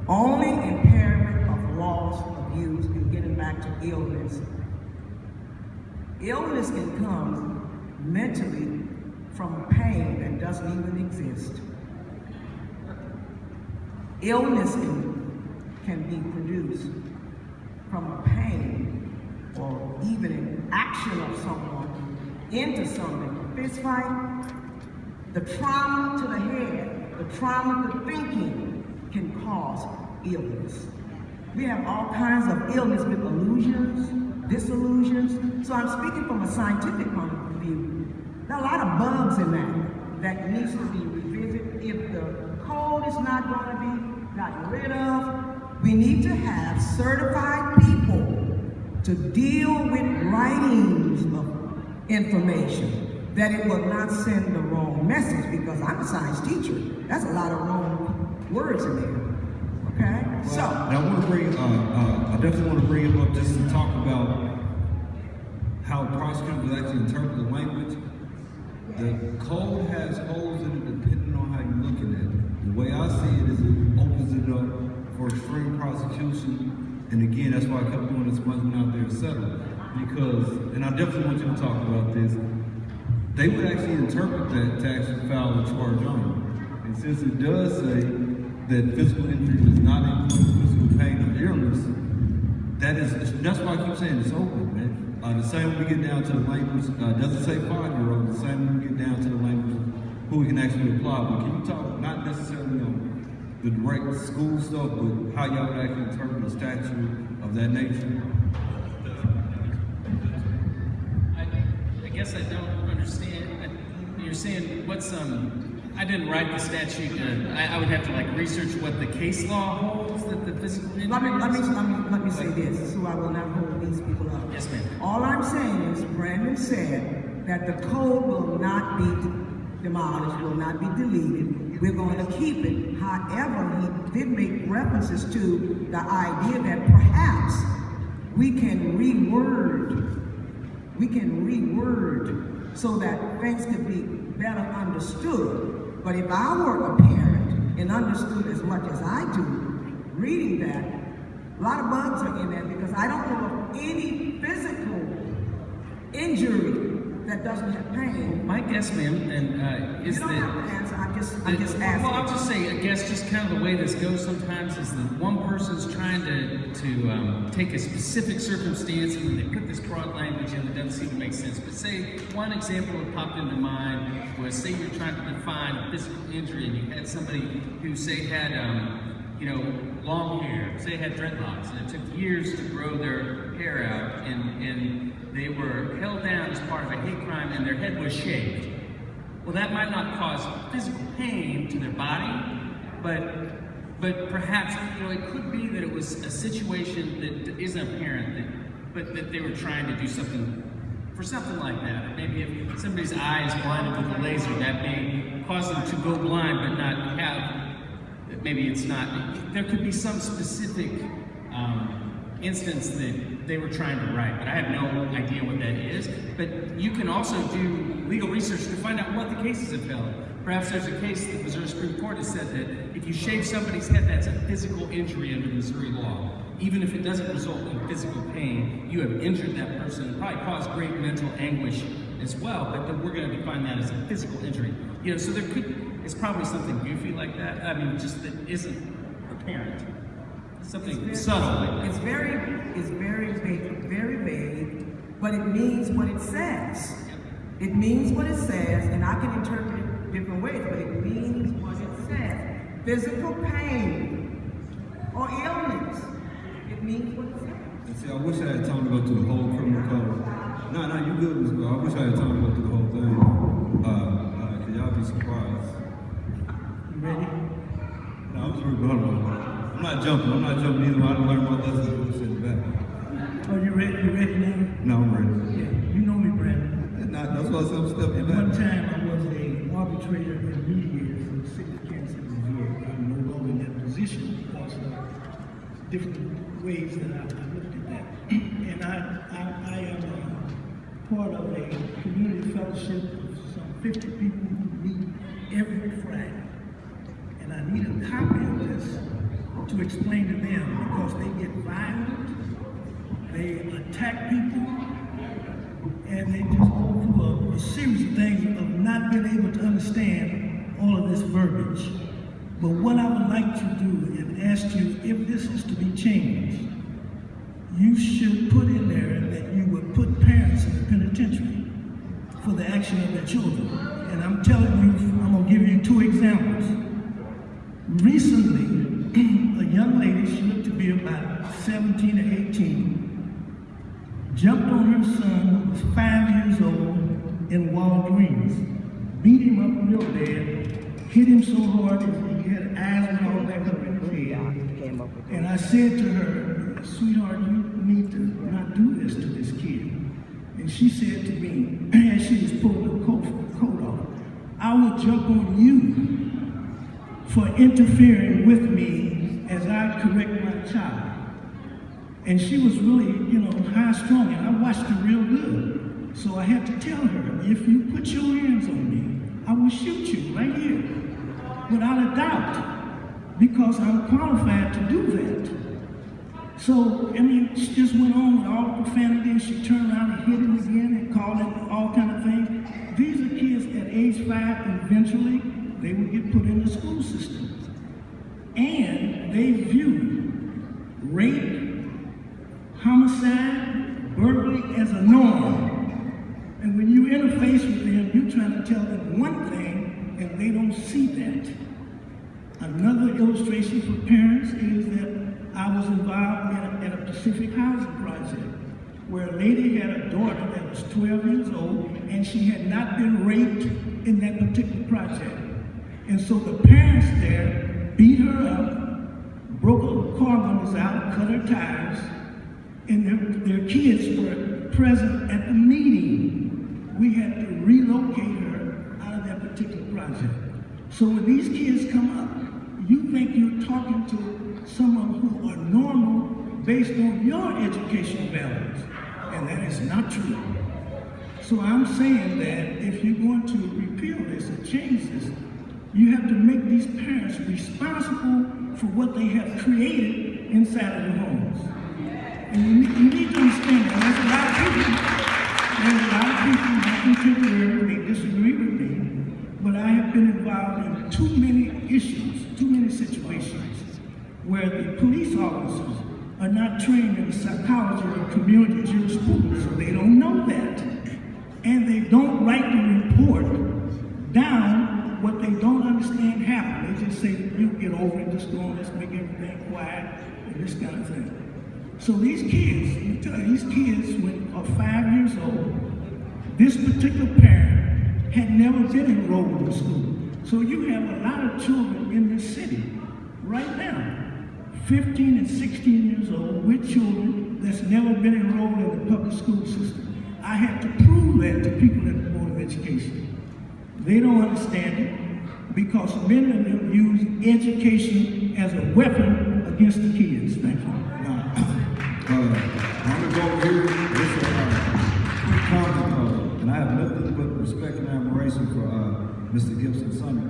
only impairment of loss of use, and getting back to illness. Illness can come mentally from pain that doesn't even exist. Illness can be produced from a pain or even an action of someone into something. A fist fight, the trauma to the head, the trauma to thinking can cause illness. We have all kinds of illness with illusions, disillusions. So I'm speaking from a scientific point of view. There are a lot of bugs in that needs to be revisited. If the code is not going to be gotten rid of, we need to have certified people to deal with writings of information, that it will not send the wrong message, because I'm a science teacher. That's a lot of wrong words in there. Okay? Well, So and I want to bring, I definitely want to bring him up just to talk about how prosecutors actually interpret the language. The code has holes in it depending on how you're looking at it. The way I see it is it opens it up for extreme prosecution. And again, that's why I kept doing this once out there settled. Because, and I definitely want you to talk about this, they would actually interpret that to actually file a charge on you. And since it does say that physical injury does not include physical pain or illness, that's why I keep saying it's open, man. The same when we get down to the language, doesn't say 5-year-old, the same when we get down to the language, who we can actually apply. But can you talk, not necessarily on the direct school stuff, but how y'all would actually interpret a statute of that nature? I guess I don't understand. You're saying what's I didn't write the statute. I would have to like research what the case law holds that the physical injury. Let me say this, so I will not hold these people up. Yes, ma'am. All I'm saying is Brandon said that the code will not be demolished, will not be deleted. We're going to keep it. However, he did make references to the idea that perhaps we can reword so that things could be better understood. But if I were a parent and understood as much as I do, reading that, a lot of bugs are in there because I don't know of any physical injury that doesn't have pain. My guess, ma'am, and is you don't that have to answer. I'm just asking. Well, I'll just say, I guess, just kind of the way this goes sometimes is that one person's trying to take a specific circumstance and they put this broad language in that doesn't seem to make sense. But say one example that popped into mind was, say you're trying to define a physical injury and you had somebody who say had long hair, say had dreadlocks, and it took years to grow their hair out, and they were held down as part of a hate crime and their head was shaved. Well, that might not cause physical pain to their body, but perhaps it could be that it was a situation that isn't apparent, but that they were trying to do something for something like that. Maybe if somebody's eye is blinded with a laser, that may cause them to go blind but not have. Maybe it's not. There could be some specific instance that they were trying to write, but I have no idea what that is. But you can also do legal research to find out what the cases have held. Perhaps there's a case that the Missouri Supreme Court has said that if you shave somebody's head, that's a physical injury under Missouri law. Even if it doesn't result in physical pain, you have injured that person and probably caused great mental anguish as well, but then we're going to define that as a physical injury. So it's probably something goofy like that. I mean, just that isn't apparent. Something subtle like that. It's very vague, but it means what it says. It means what it says, and I can interpret it different ways, but it means what it says. Physical pain or illness, it means what it says. And see, I wish I had time to go through the whole criminal code. No, you good, Ms. Girl. I wish I had time to go through the whole thing. Cause y'all be surprised. You ready? No, I'm just hold on. I'm not jumping either. I didn't learn my lesson. I'm just sitting back. Oh, you ready? You ready now? No, I'm ready. Yeah, you know me, Brandon. That's why I'm stepping back. One time I was an arbitrator and mediator for the city of Kansas City, Missouri. I'm no longer in that position because of different ways that I looked at that. And I am part of a community fellowship of some 50 people who meet every Friday. And I need a copy of this to explain to them because they get violent, they attack people, and they just go through a series of things of not being able to understand all of this verbiage. But what I would like to do is ask you, if this is to be changed, you should put in there that you would put parents in the penitentiary for the action of their children. And I'm telling you, I'm gonna give you 2 examples. Recently, a young lady, she looked to be about 17 or 18, jumped on her son, who was 5 years old, in Walgreens, beat him up real bad, hit him so hard that he had eyes went all back up in his head. And I said to her, sweetheart, you need to not do this to this kid. And she said to me, as she was pulling the coat off, I will jump on you for interfering with me as I correct my child. And she was really, high strung, and I watched her real good. So I had to tell her, if you put your hands on me, I will shoot you right here, without a doubt, because I'm qualified to do that. So, she just went on with all the profanity, and she turned around and hit him again and called him all kind of things. These are kids at age 5, and eventually they would get put in the school system. And they view rape, homicide, burglary as a norm. And when you interface with them, you're trying to tell them one thing, and they don't see that. Another illustration for parents is that I was involved in a Pacific housing project where a lady had a daughter that was 12 years old and she had not been raped in that particular project. And so the parents there beat her up, broke her car windows out, cut her tires, and their kids were present at the meeting. We had to relocate her out of that particular project. So when these kids come up, you think you're talking to someone who are normal based on your educational values, and that is not true. So I'm saying that if you're going to repeal this or change this, you have to make these parents responsible for what they have created inside of their homes. And you need to understand that there's a lot of people, my contemporaries, they disagree with me, but I have been involved in too many issues, too many situations where the police officers are not trained in the psychology of community jurisprudence, so they don't know that. And they don't write the report down what they don't understand happened. They just say, you get over it, just go on, let's make everything quiet, and this kind of thing. So these kids, let me tell you, these kids when are 5 years old, this particular parent had never been enrolled in school. So you have a lot of children in this city right now, 15 and 16 years old with children that's never been enrolled in the public school system. I had to prove that to people at the Board of Education. They don't understand it because many of them use education as a weapon against the kids. Thank you. I'm gonna go over here. This is quick comment, and I have nothing but respect and admiration for Mr. Gibson Summit.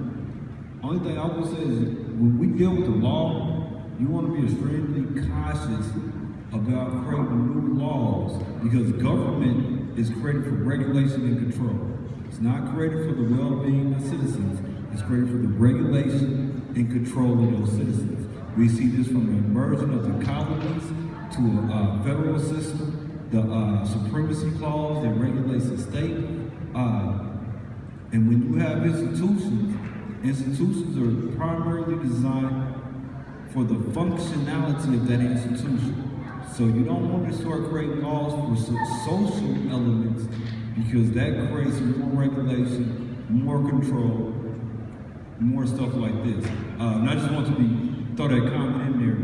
Only thing I will say is when we deal with the law, you want to be extremely cautious about creating new laws because government is created for regulation and control. It's not created for the well-being of citizens. It's created for the regulation and control of those citizens. We see this from the emergence of the colonies to a federal system, the supremacy clause that regulates the state. And when you have institutions are primarily designed for the functionality of that institution. So you don't want to start creating laws for social elements because that creates more regulation, more control, more stuff like this. And I just want to throw that comment in there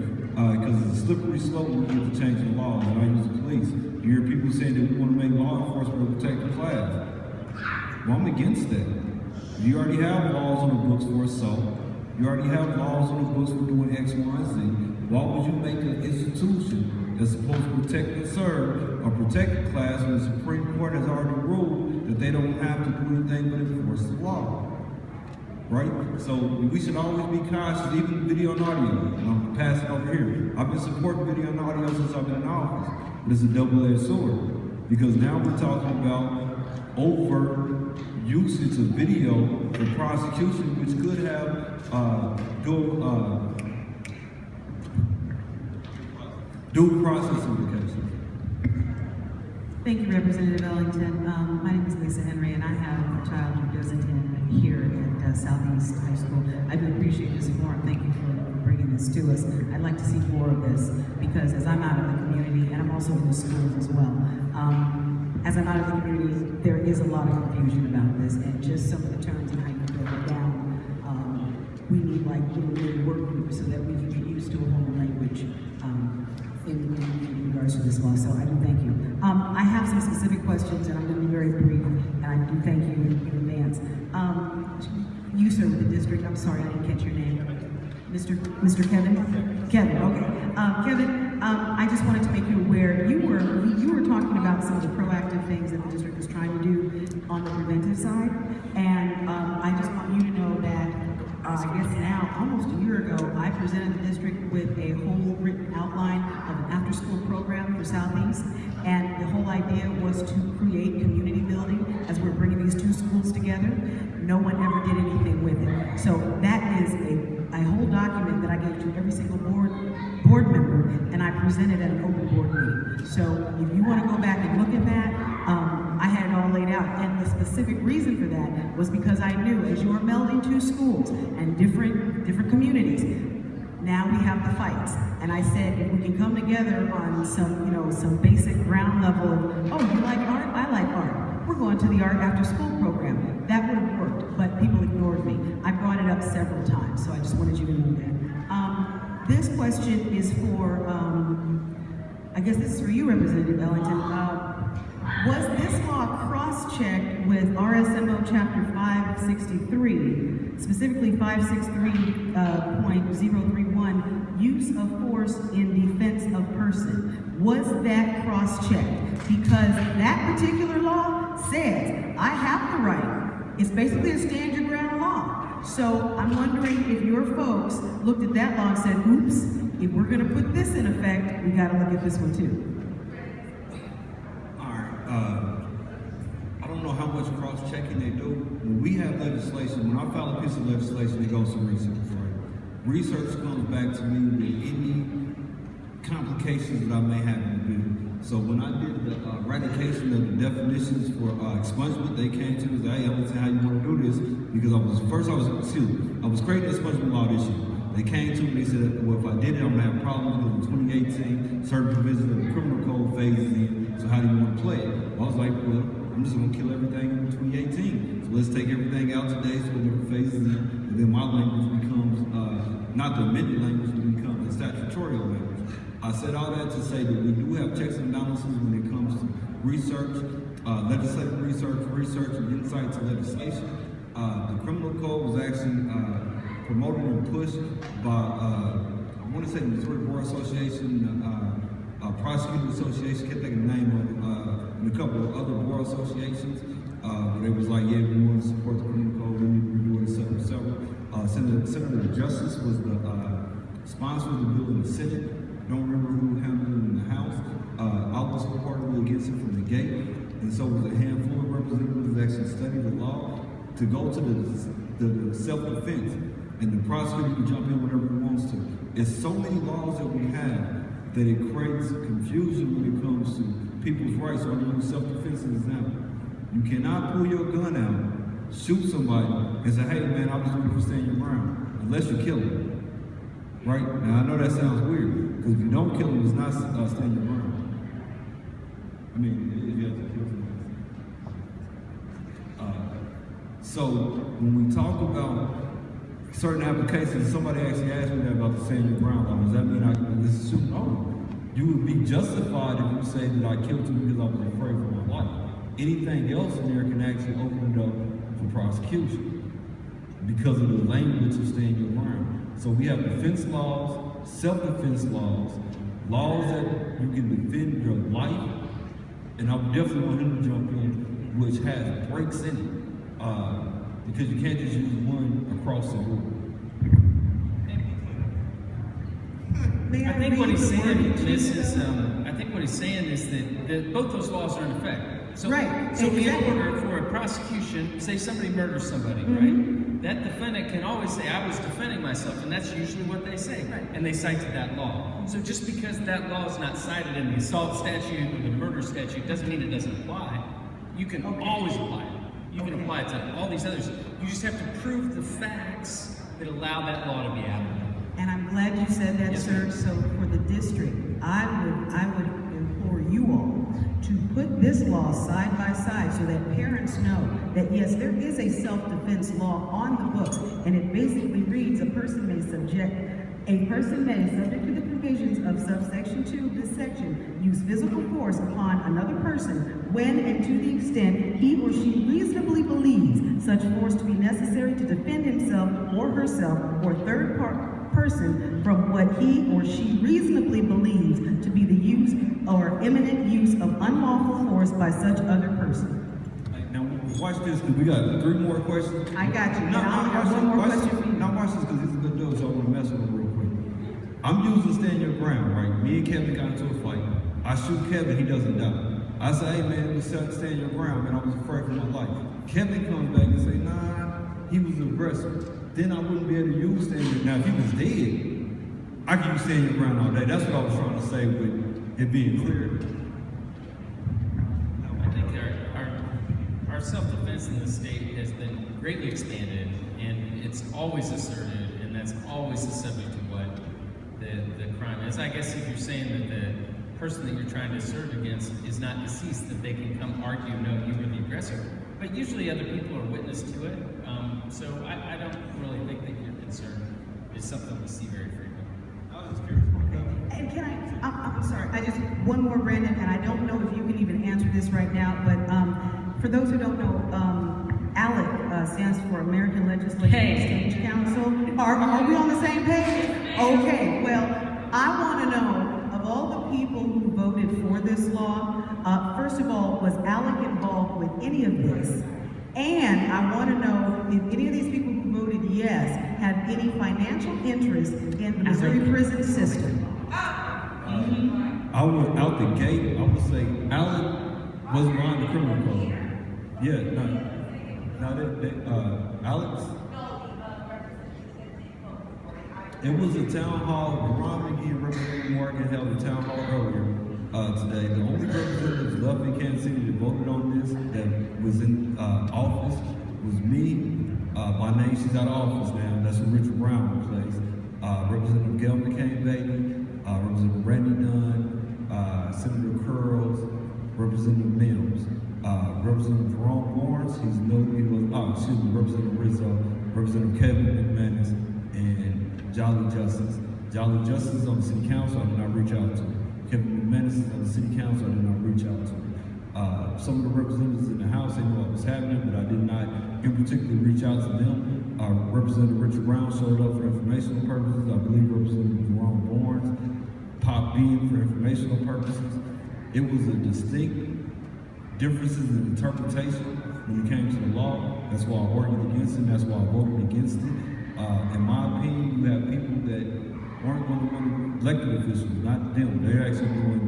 because it's a slippery slope when we get to change the laws. And I use the police. You hear people saying that we want to make law enforcement protect the class. Well, I'm against that. You already have laws on the books for assault. You already have laws on the books for doing X, Y, and Z. Why would you make an institution that's supposed to protect and serve a protected class when the Supreme Court has already ruled that they don't have to do anything but enforce the law? Right? So we should always be cautious, even video and audio. And I'm passing over here. I've been supporting video and audio since I've been in office. But it's a double-edged sword. Because now we're talking about overt usage of video for prosecution, which could have due process implications. Thank you, Representative Ellington. My name is Lisa Henry, and I have a child who does attend here at Southeast High School. I do appreciate this forum. Thank you for bringing this to us. I'd like to see more of this because as I'm out in the community, and I'm also in the schools as well, as I'm out in the community, there is a lot of confusion about this, and just some of the terms and how you break it down. We need like little work groups so that we can get used to a whole language in regards to this law. So I do thank you. I have some specific questions, and I'm going to be very brief, and I do thank you in advance. You serve with the district. I'm sorry, I didn't catch your name. Mr. Kevin? Kevin, okay. Kevin, I just wanted to make you aware, you were talking about some of the proactive things that the district is trying to do on the preventive side, and I just want you to know that I guess now, almost a year ago, I presented the district with a whole written outline of an after-school program for Southeast, and the whole idea was to create community building as we're bringing these two schools together. No one ever did anything with it. So that is a whole document that I gave to every single board member, and I presented at an open board meeting. So if you want to go back and look at that, I had it all laid out. And the specific reason for that was because I knew as you are melding two schools and different communities, Now we have the fights. And I said, if we can come together on some, some basic ground level of, oh, you like art? I like art. We're going to the art after school program. That would have worked, but people ignored me. I brought it up several times, so I just wanted you to know that. This question is for, I guess this is for you, Representative Ellington. Was this law cross-checked with RSMO Chapter 563, specifically 563.031, use of force in defense of person? Was that cross-checked? Because that particular law says, I have the right. It's basically a stand your ground law. So I'm wondering if your folks looked at that law and said, oops, if we're gonna put this in effect, we gotta look at this one too. I don't know how much cross-checking they do. When we have legislation, when I file a piece of legislation, it goes to research, right? Research comes back to me with any complications that I may have in the bill. So when I did the eradication of the definitions for expungement, they came to me and said, hey, I'm gonna tell how you wanna do this, because I was creating an expungement law this year. They came to me and they said, well, if I did it, I'm gonna have problems because in 2018, certain provisions of the criminal code phases in, so how do you wanna play it? I was like, well, I'm just gonna kill everything in 2018. So let's take everything out today, so whatever phases in, and then my language becomes, not the amended language, but becomes the statutory language. I said all that to say that we do have checks and balances when it comes to research, legislative research and insight to legislation. The criminal code was actually promoted and pushed by, I want to say the Missouri Bar Association, Prosecuting Association, can't think of the name of it, and a couple of other bar associations, where they was like, yeah, we want to support the criminal code, we need to review it, etc. Senator Justice was the sponsor of the bill in the Senate. Don't remember who handled it in the House. I was wholeheartedly against it from the gate, and so was a handful of representatives that actually studied the law to go to the self-defense, and the prosecutor can jump in whenever he wants to. It's so many laws that we have that it creates confusion when it comes to people's rights. So I'm going to use self-defense as an example. You cannot pull your gun out, shoot somebody, and say, hey man, I'm just looking for stand your ground, unless you kill them. Right? Now I know that sounds weird, because if you don't kill them, it's not stand your ground. I mean, if you have to kill somebody. So when we talk about certain applications, somebody actually asked me that about the stand your ground law. Does that mean this is shooting over? You would be justified if you say that I killed him because I was afraid for my life. Anything else in there can actually open it up for prosecution because of the language of stand your ground. So we have defense laws, self-defense laws, laws that you can defend your life, and I would definitely want him to jump in, which has breaks in it, because you can't just use one across the board. I think what he's saying, I think what he's saying is that both those laws are in effect. So, right. So in order for a prosecution, say somebody murders somebody, right? That defendant can always say, I was defending myself, and that's usually what they say. Right. And they cite to that law. So just because that law is not cited in the assault statute or the murder statute doesn't mean it doesn't apply. You can always apply it. You can apply it to all these others. You just have to prove the facts that allow that law to be applicable. And I'm glad you said that, yes, sir. So for the district, I would implore you all to put this law side by side so that parents know that yes, there is a self-defense law on the books, and it basically reads a person may, subject to the provisions of subsection 2 of this section, use physical force upon another person when and to the extent he or she reasonably believes such force to be necessary to defend himself or herself or third person from what he or she reasonably believes to be the use or imminent use of unlawful force by such other person. Now watch this, because we got 3 more questions. I got you. One more question for you. Now watch this, because he's a good dude, so I want to mess with him real quick. I'm using stand your ground, right? Me and Kevin got into a fight. I shoot Kevin, he doesn't die. I say, hey man, we stand your ground, man, I was afraid for my life. Kevin comes back and say, nah, he was aggressive. Then I wouldn't be able to use stand your ground. Now if he was dead, I could use stand your ground all day. That's what I was trying to say with it being clear. I think our self-defense in the state has been greatly expanded, and it's always asserted, and that's always the subject of what the crime is. I guess if you're saying that the person that you're trying to serve against is not deceased, that they can come argue, no, you were the aggressor. But usually other people are witness to it. So I don't really think that your concern is something we see very frequently. I was just curious. And can I'm sorry, one more, Brandon, and I don't know if you can even answer this right now, but for those who don't know, ALEC stands for American Legislative Exchange Council. Are we on the same page? Okay, well, I want to know, of all the people who voted for this law, first of all, was ALEC involved with any of this? And I want to know if any of these people who voted yes have any financial interest in the Missouri prison system. I would, out the gate, I would say ALEC was behind the criminal code. Yeah, Alex? It was a town hall. Ron McGee and Representative Morgan held a town hall earlier today. The only representatives left in Kansas City that voted on this, that was in office, was me. My name, she's out of office now. That's what Richard Brown replaced. Representative Gail McCain-Beatty, Representative Randy Dunn, Senator Curls, Representative Mills, Representative Jerome Lawrence, Representative Rizzo, Representative Kevin McManus, and Jolly Justice. Jolly Justice on the City Council, I did not reach out to. Kevin McManus is on the City Council, I did not reach out to. Some of the representatives in the House, they knew what was happening, but I did not in particular reach out to them. Representative Richard Brown showed up for informational purposes. I believe Representative Jerome Barnes popped in for informational purposes. It was a distinct differences in interpretation when it came to the law. That's why I argued against it. That's why I voted against it. In my opinion, you have people that weren't going to win elected officials, not them. They're actually doing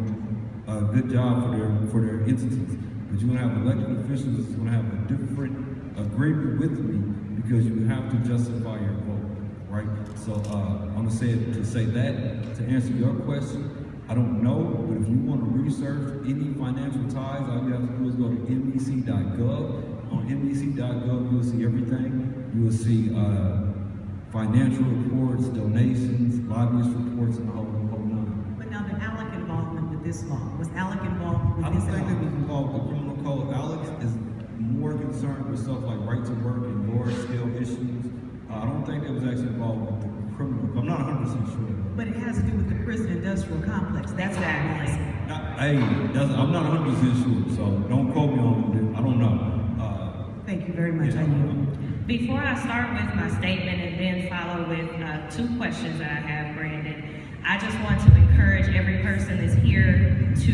a good job for their entities. But you're going to have elected officials that's going to have a different agreement with me because you have to justify your vote, right? So I'm going to say that to answer your question. I don't know, but if you want to research any financial ties, all you have to do is go to NBC.gov. On NBC.gov, you'll see everything. You will see financial reports, donations, lobbyist reports, and the whole nine. But now the ALEC involvement with this law, was ALEC involved with this law? I don't think it was involved with the criminal code. ALEC is more concerned with stuff like right to work and lower scale issues. I don't think it was actually involved with the criminal code. I'm not 100% sure. But it has to do with the prison industrial complex. That's what I'm asking. I'm not 100% sure, so don't quote me on it. I don't know. Thank you very much. I yield. Before I start with my statement and then follow with two questions that I have, Brandon, I just want to encourage every person that's here to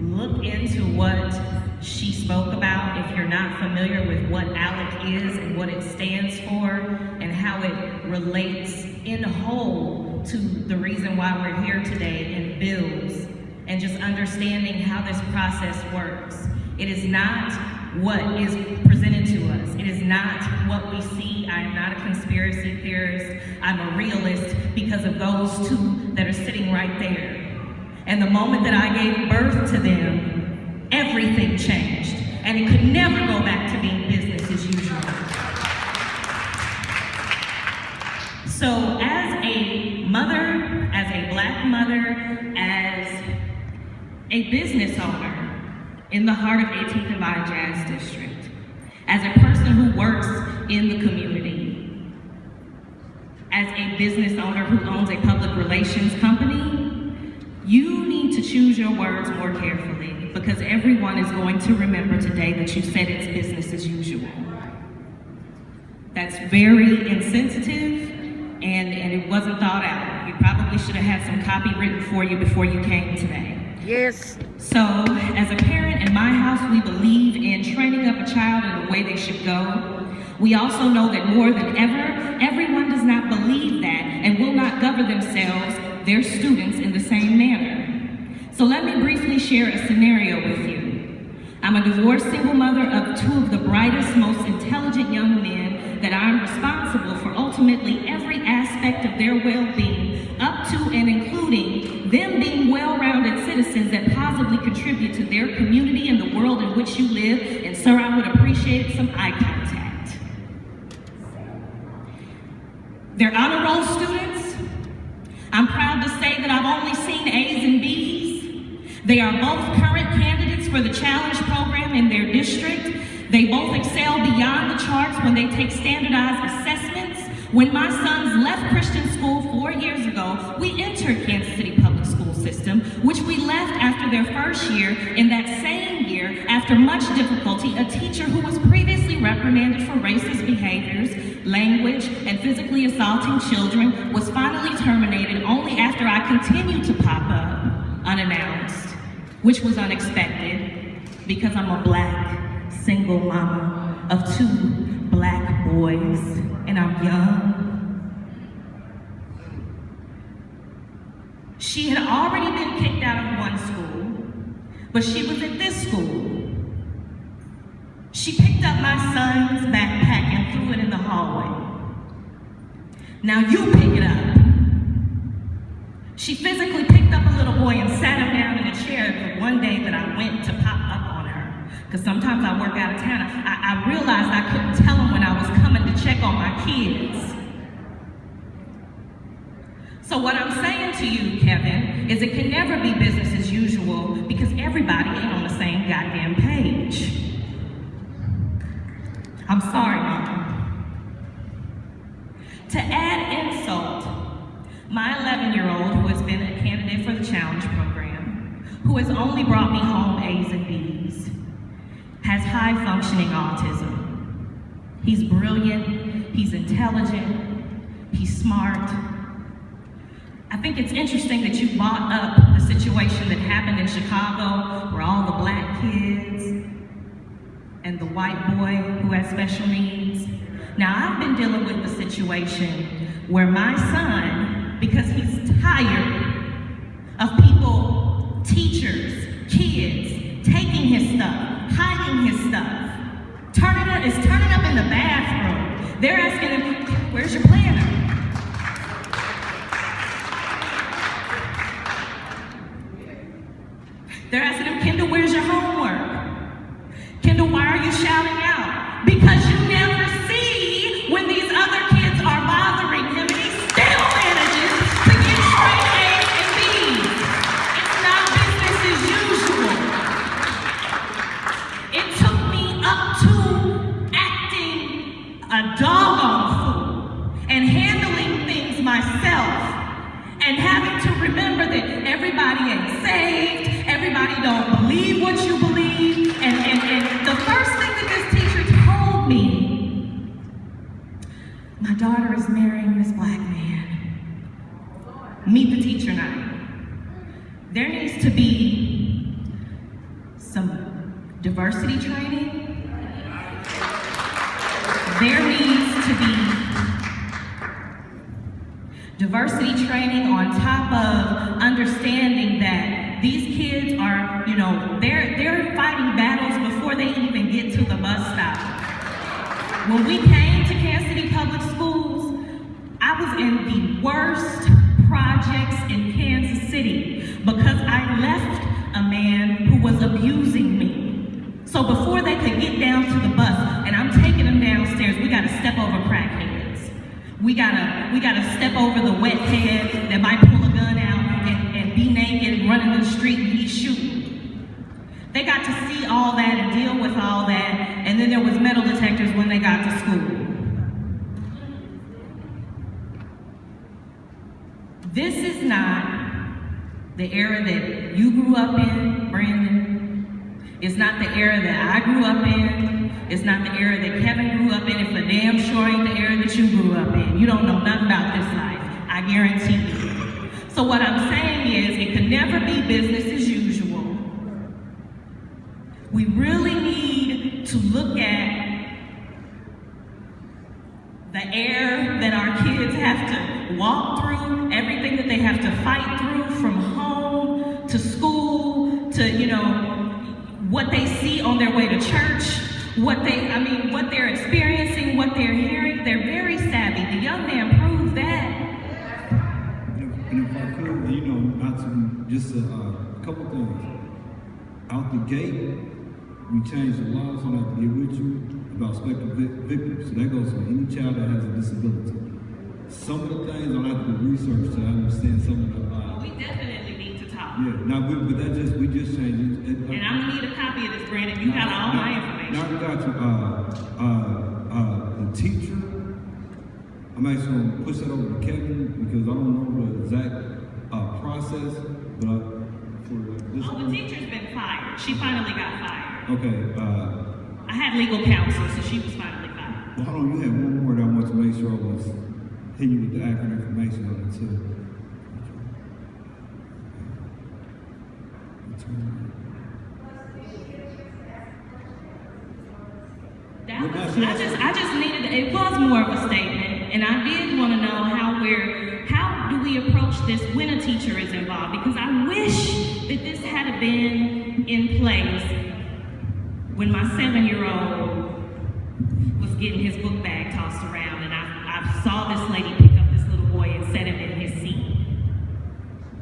look into what she spoke about. If you're not familiar with what ALEC is and what it stands for and how it relates in whole to the reason why we're here today in bills and just understanding how this process works. It is not what is presented to us. It is not what we see. I am not a conspiracy theorist. I'm a realist because of those two that are sitting right there. And the moment that I gave birth to them, everything changed. And it could never go back to being business as usual. So as a mother, as a Black mother, as a business owner in the heart of 18th and Vine Jazz District, as a person who works in the community, as a business owner who owns a public relations company, you need to choose your words more carefully because everyone is going to remember today that you said it's business as usual. That's very insensitive and it wasn't thought out. You probably should have had some copy written for you before you came today. Yes. So, as a parent in my house, we believe in training up a child in the way they should go. We also know that more than ever, everyone does not believe that and will not govern themselves, their students, in the same manner. So let me briefly share a scenario with you. I'm a divorced single mother of two of the brightest, most intelligent young men that I'm responsible for ultimately every aspect of their well-being, up to and including them being well-rounded citizens that positively contribute to their community and the world in which you live. And sir, I would appreciate some eye contact. They're honor roll students. I'm proud to say that I've only seen A's and B's. They are both current candidates for the Challenge program in their district. They both excel beyond the charts when they take standardized assessments. When my sons left Christian school 4 years ago, we entered Kansas City Public School System, which we left after their first year. In that same year, after much difficulty, a teacher who was previously reprimanded for racist behaviors, language, and physically assaulting children was finally terminated only after I continued to pop up unannounced, which was unexpected because I'm a Black, single mama of 2 Black boys, and I'm young. She had already been kicked out of one school, but she was at this school. She picked up my son's backpack and threw it in the hallway. Now you pick it up. She physically picked up a little boy and sat him down in a chair the one day that I went to pop up on her. Because sometimes I work out of town. I realized I couldn't tell him when I was coming to check on my kids. So what I'm saying to you, Kevin, is it can never be business as usual because everybody ain't on the same goddamn page. I'm sorry, Mom. To add insult, my 11-year-old, who has been a candidate for the Challenge program, who has only brought me home A's and B's, has high-functioning autism. He's brilliant, he's intelligent, he's smart. I think it's interesting that you brought up the situation that happened in Chicago where all the Black kids and the white boy who has special needs. Now, I've been dealing with the situation where my son, because he's tired of people, teachers, kids, taking his stuff, hiding his stuff, turning up in the bathroom. They're asking him, where's your planner? They're asking him, Kendall, where's your homework? Kendall, why are you shouting out? Because you never see when these other kids are bothering him and he still manages to get straight A's and B's. It's not business as usual. It took me up to acting a doggone fool and handling things myself and having to remember that everybody ain't saved, everybody don't believe what you believe, and the first thing that this teacher told me, my daughter is marrying this Black man. Meet the teacher night. There needs to be some diversity training. There needs to be diversity training on top of understanding that these kids are, they're fighting battles before they even get to the bus stop. When we came to Kansas City Public Schools, I was in the worst projects in Kansas City because I left a man who was abusing me. So before they could get down to the bus, and I'm taking them downstairs, we gotta step over crackheads. We gotta step over the wet head that might pull a gun out and be naked and run in the street and he's shooting. They got to see all that and deal with all that, and then there was metal detectors when they got to school. This is not the era that you grew up in, Brandon. It's not the era that I grew up in. It's not the era that Kevin grew up in. It's for damn sure ain't the era that you grew up in. You don't know nothing about this life, I guarantee you. So what I'm saying is, it can never be business as usual. We really need to look at the air that our kids have to walk through, everything that they have to fight through from home to school to, what they see on their way to church, what they're experiencing, what they're hearing. They're very savvy. The young man proved that. And if I could, not to just a couple things. Out the gate, we changed the laws on that to get with you about spectrum victims. So that goes for any child that has a disability. some of the things I'll have to do research to understand some of the. We definitely need to talk. Yeah, now we just changed it. And I'm gonna need a copy of this, Brandon. You got all my information. Now I got you. The teacher. I'm actually gonna push that over to Kevin because I don't know the exact process, but for this. Oh, the teacher's been fired. She finally got fired. Okay. I had legal counsel, so she was finally fired. Well, hold on, you had one more that I want to make sure I was hitting you with the accurate information on it too. I just needed, it was more of a statement, and I did want to know how do we approach this when a teacher is involved, because I wish that this had been in place when my 7-year-old was getting his book bag tossed around, and I saw this lady pick up this little boy and set him in his seat.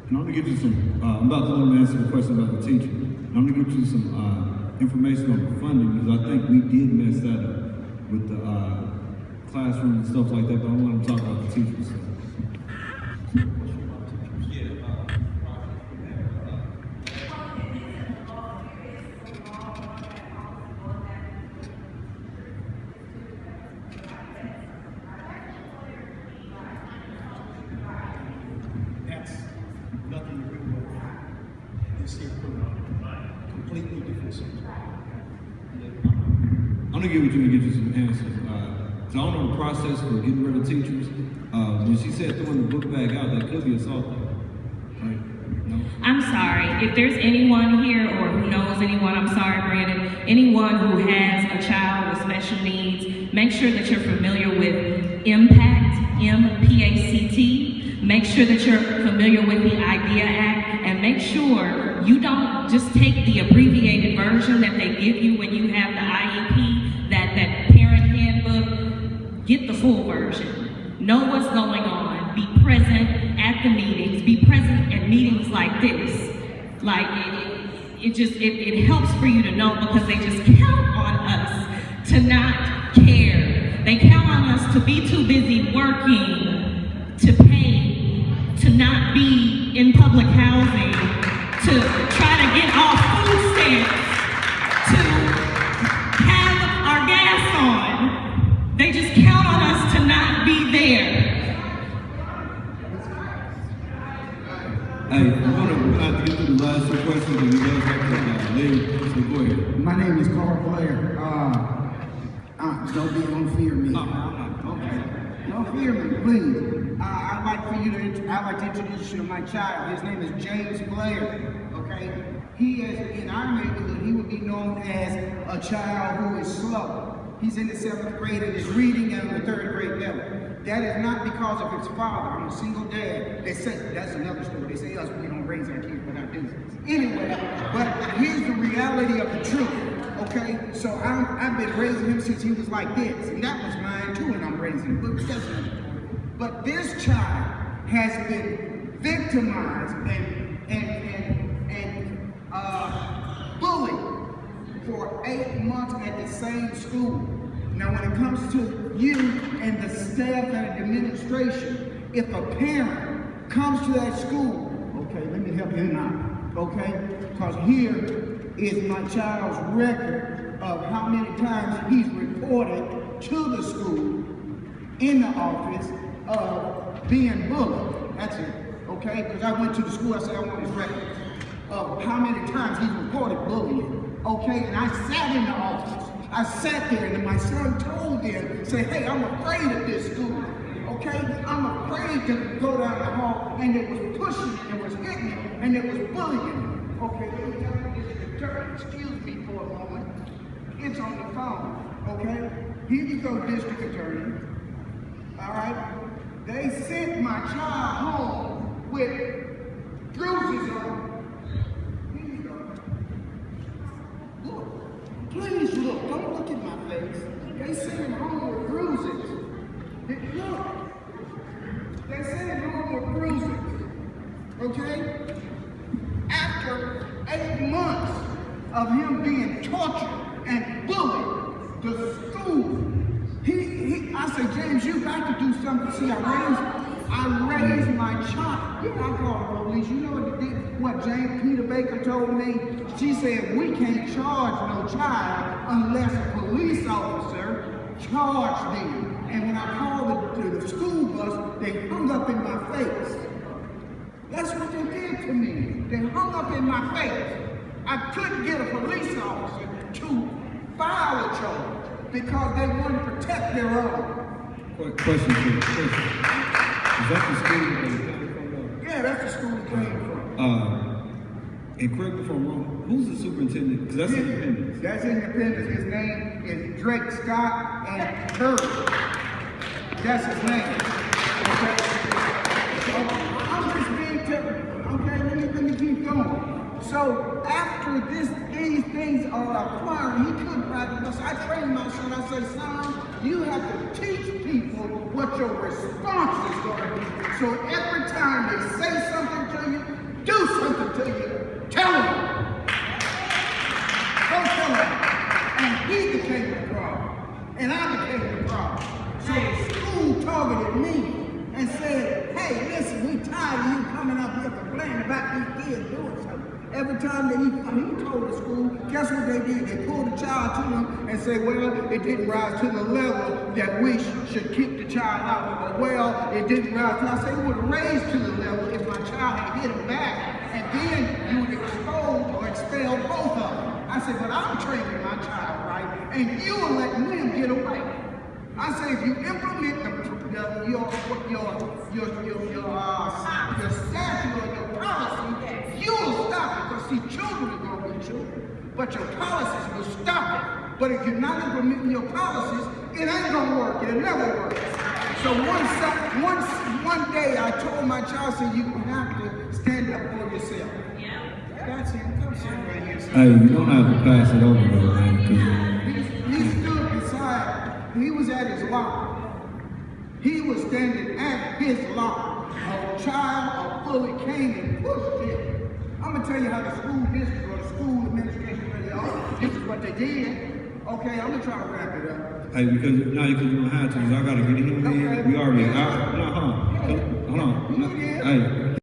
And I'm gonna get you some, I'm about to answer the question about the teacher. And I'm gonna get you some information on the funding, because I think we did mess that up with the classroom and stuff like that, but I want to talk about the teachers. That's nothing to do with this here completely different subject. I'm gonna get you some answers. So I don't know the process for getting rid of teachers. When she said throwing the book bag out, that could be assault. Right? No? I'm sorry, if there's anyone here or who knows anyone, I'm sorry, Brandon, anyone who has a child with special needs, make sure that you're familiar with IMPACT, M-P-A-C-T. Make sure that you're familiar with the IDEA Act, and make sure you don't just take the abbreviated version that they give you when you have the IEP, that parent handbook. Get the full version. Know what's going on. Be present at the meetings. Be present at meetings like this. Like it helps for you to know, because they just count on us to not care. They count on us to be too busy working, to pay, to not be in public housing, to try to get off food stamps, to have our gas on. They just count on us to not be there. Hey, we're gonna have to get through the last two questions, and we gotta have to leave. So go ahead. My name is Carl Blair. Don't fear me. Okay. Don't fear me, please. I'd like to introduce you to my child. His name is James Blair. Okay. He is in our neighborhood. He would be known as a child who is slow. He's in the 7th grade and is reading at the 3rd grade level. That is not because of his father. I'm a single dad. They say, that's another story. They say us, we don't raise our kids without doing this. Anyway, but here's the reality of the truth, okay? So I've been raising him since he was like this, and that was mine too, and I'm raising him. But that's another story. But this child has been victimized and bullied for 8 months at the same school. Now, when it comes to you and the staff and administration, if a parent comes to that school, okay, let me help you now, okay? Because here is my child's record of how many times he's reported to the school in the office of being bullied. That's it, okay? Because I went to the school, I said I want his record of how many times he's reported bullying. Okay, and I sat in the office. I sat there, and my son told them, say, hey, I'm afraid of this school. Okay, I'm afraid to go down the hall, and it was pushing, and it was hitting him, and it was bullying. Okay, let me tell you, District Attorney, excuse me for a moment. It's on the phone. Okay, here you go, District Attorney. All right, they sent my child home with bruises on. Please look, don't look at my face. They sent him home with bruises. Look, they sent him home with bruises, okay? After 8 months of him being tortured and bullied, the school, I I said, James, you got to do something. See, I raised my child. Yeah, I called the police. You know what James Peter Baker told me? She said, we can't charge no child unless a police officer charged them. And when I called the school bus, they hung up in my face. That's what they did to me. They hung up in my face. I couldn't get a police officer to file a charge because they wanted to protect their own. Question for you. Is that the school that you came from? Yeah, that's the school we came from. And correct me if I'm wrong, who's the superintendent? Because that's independent. That's independent. His name is Drake Scott and Curry. That's his name. Okay. So I'm just being typical. Okay, let me keep going. So after these things are acquired, he couldn't write the bus. I trained my son. I said, son, you have to teach people what your response is going to be. So every time they say something to you, do something to you, tell them. Don't tell them. And he became the problem. And I became the problem. So the school targeted me and said, hey, listen, we tired of you coming up here complaining about these kids doing something. Every time that he told the school, guess what they did? They pulled the child to them and said, well, it didn't rise to the level that we should kick the child out. Or, well, it didn't rise. And I said, it would have raised to the level if my child had hit him back. And then you would expose or expel both of them. I said, but I'm training my child right, and you will let them get away. I said, if you implement your statute or your policy, you'll stop it. Because see, children are going to be children, but your policies will stop it. But if you're not implementing your policies, it ain't going to work. It'll never work. So one day I told my child, I said, you have to stand up for yourself. Yeah. That's it. Come sit right here. Hey, you don't have to pass it over though, man. He stood beside, he was at his locker. He was standing at his locker. A child, a bully came and pushed him. I'm going to tell you how the school district or the school administration really are. This is what they did. Okay, I'm going to try to wrap it up. Hey, because you don't have to, because I got to get him in. We already out. No, hold on. Hey.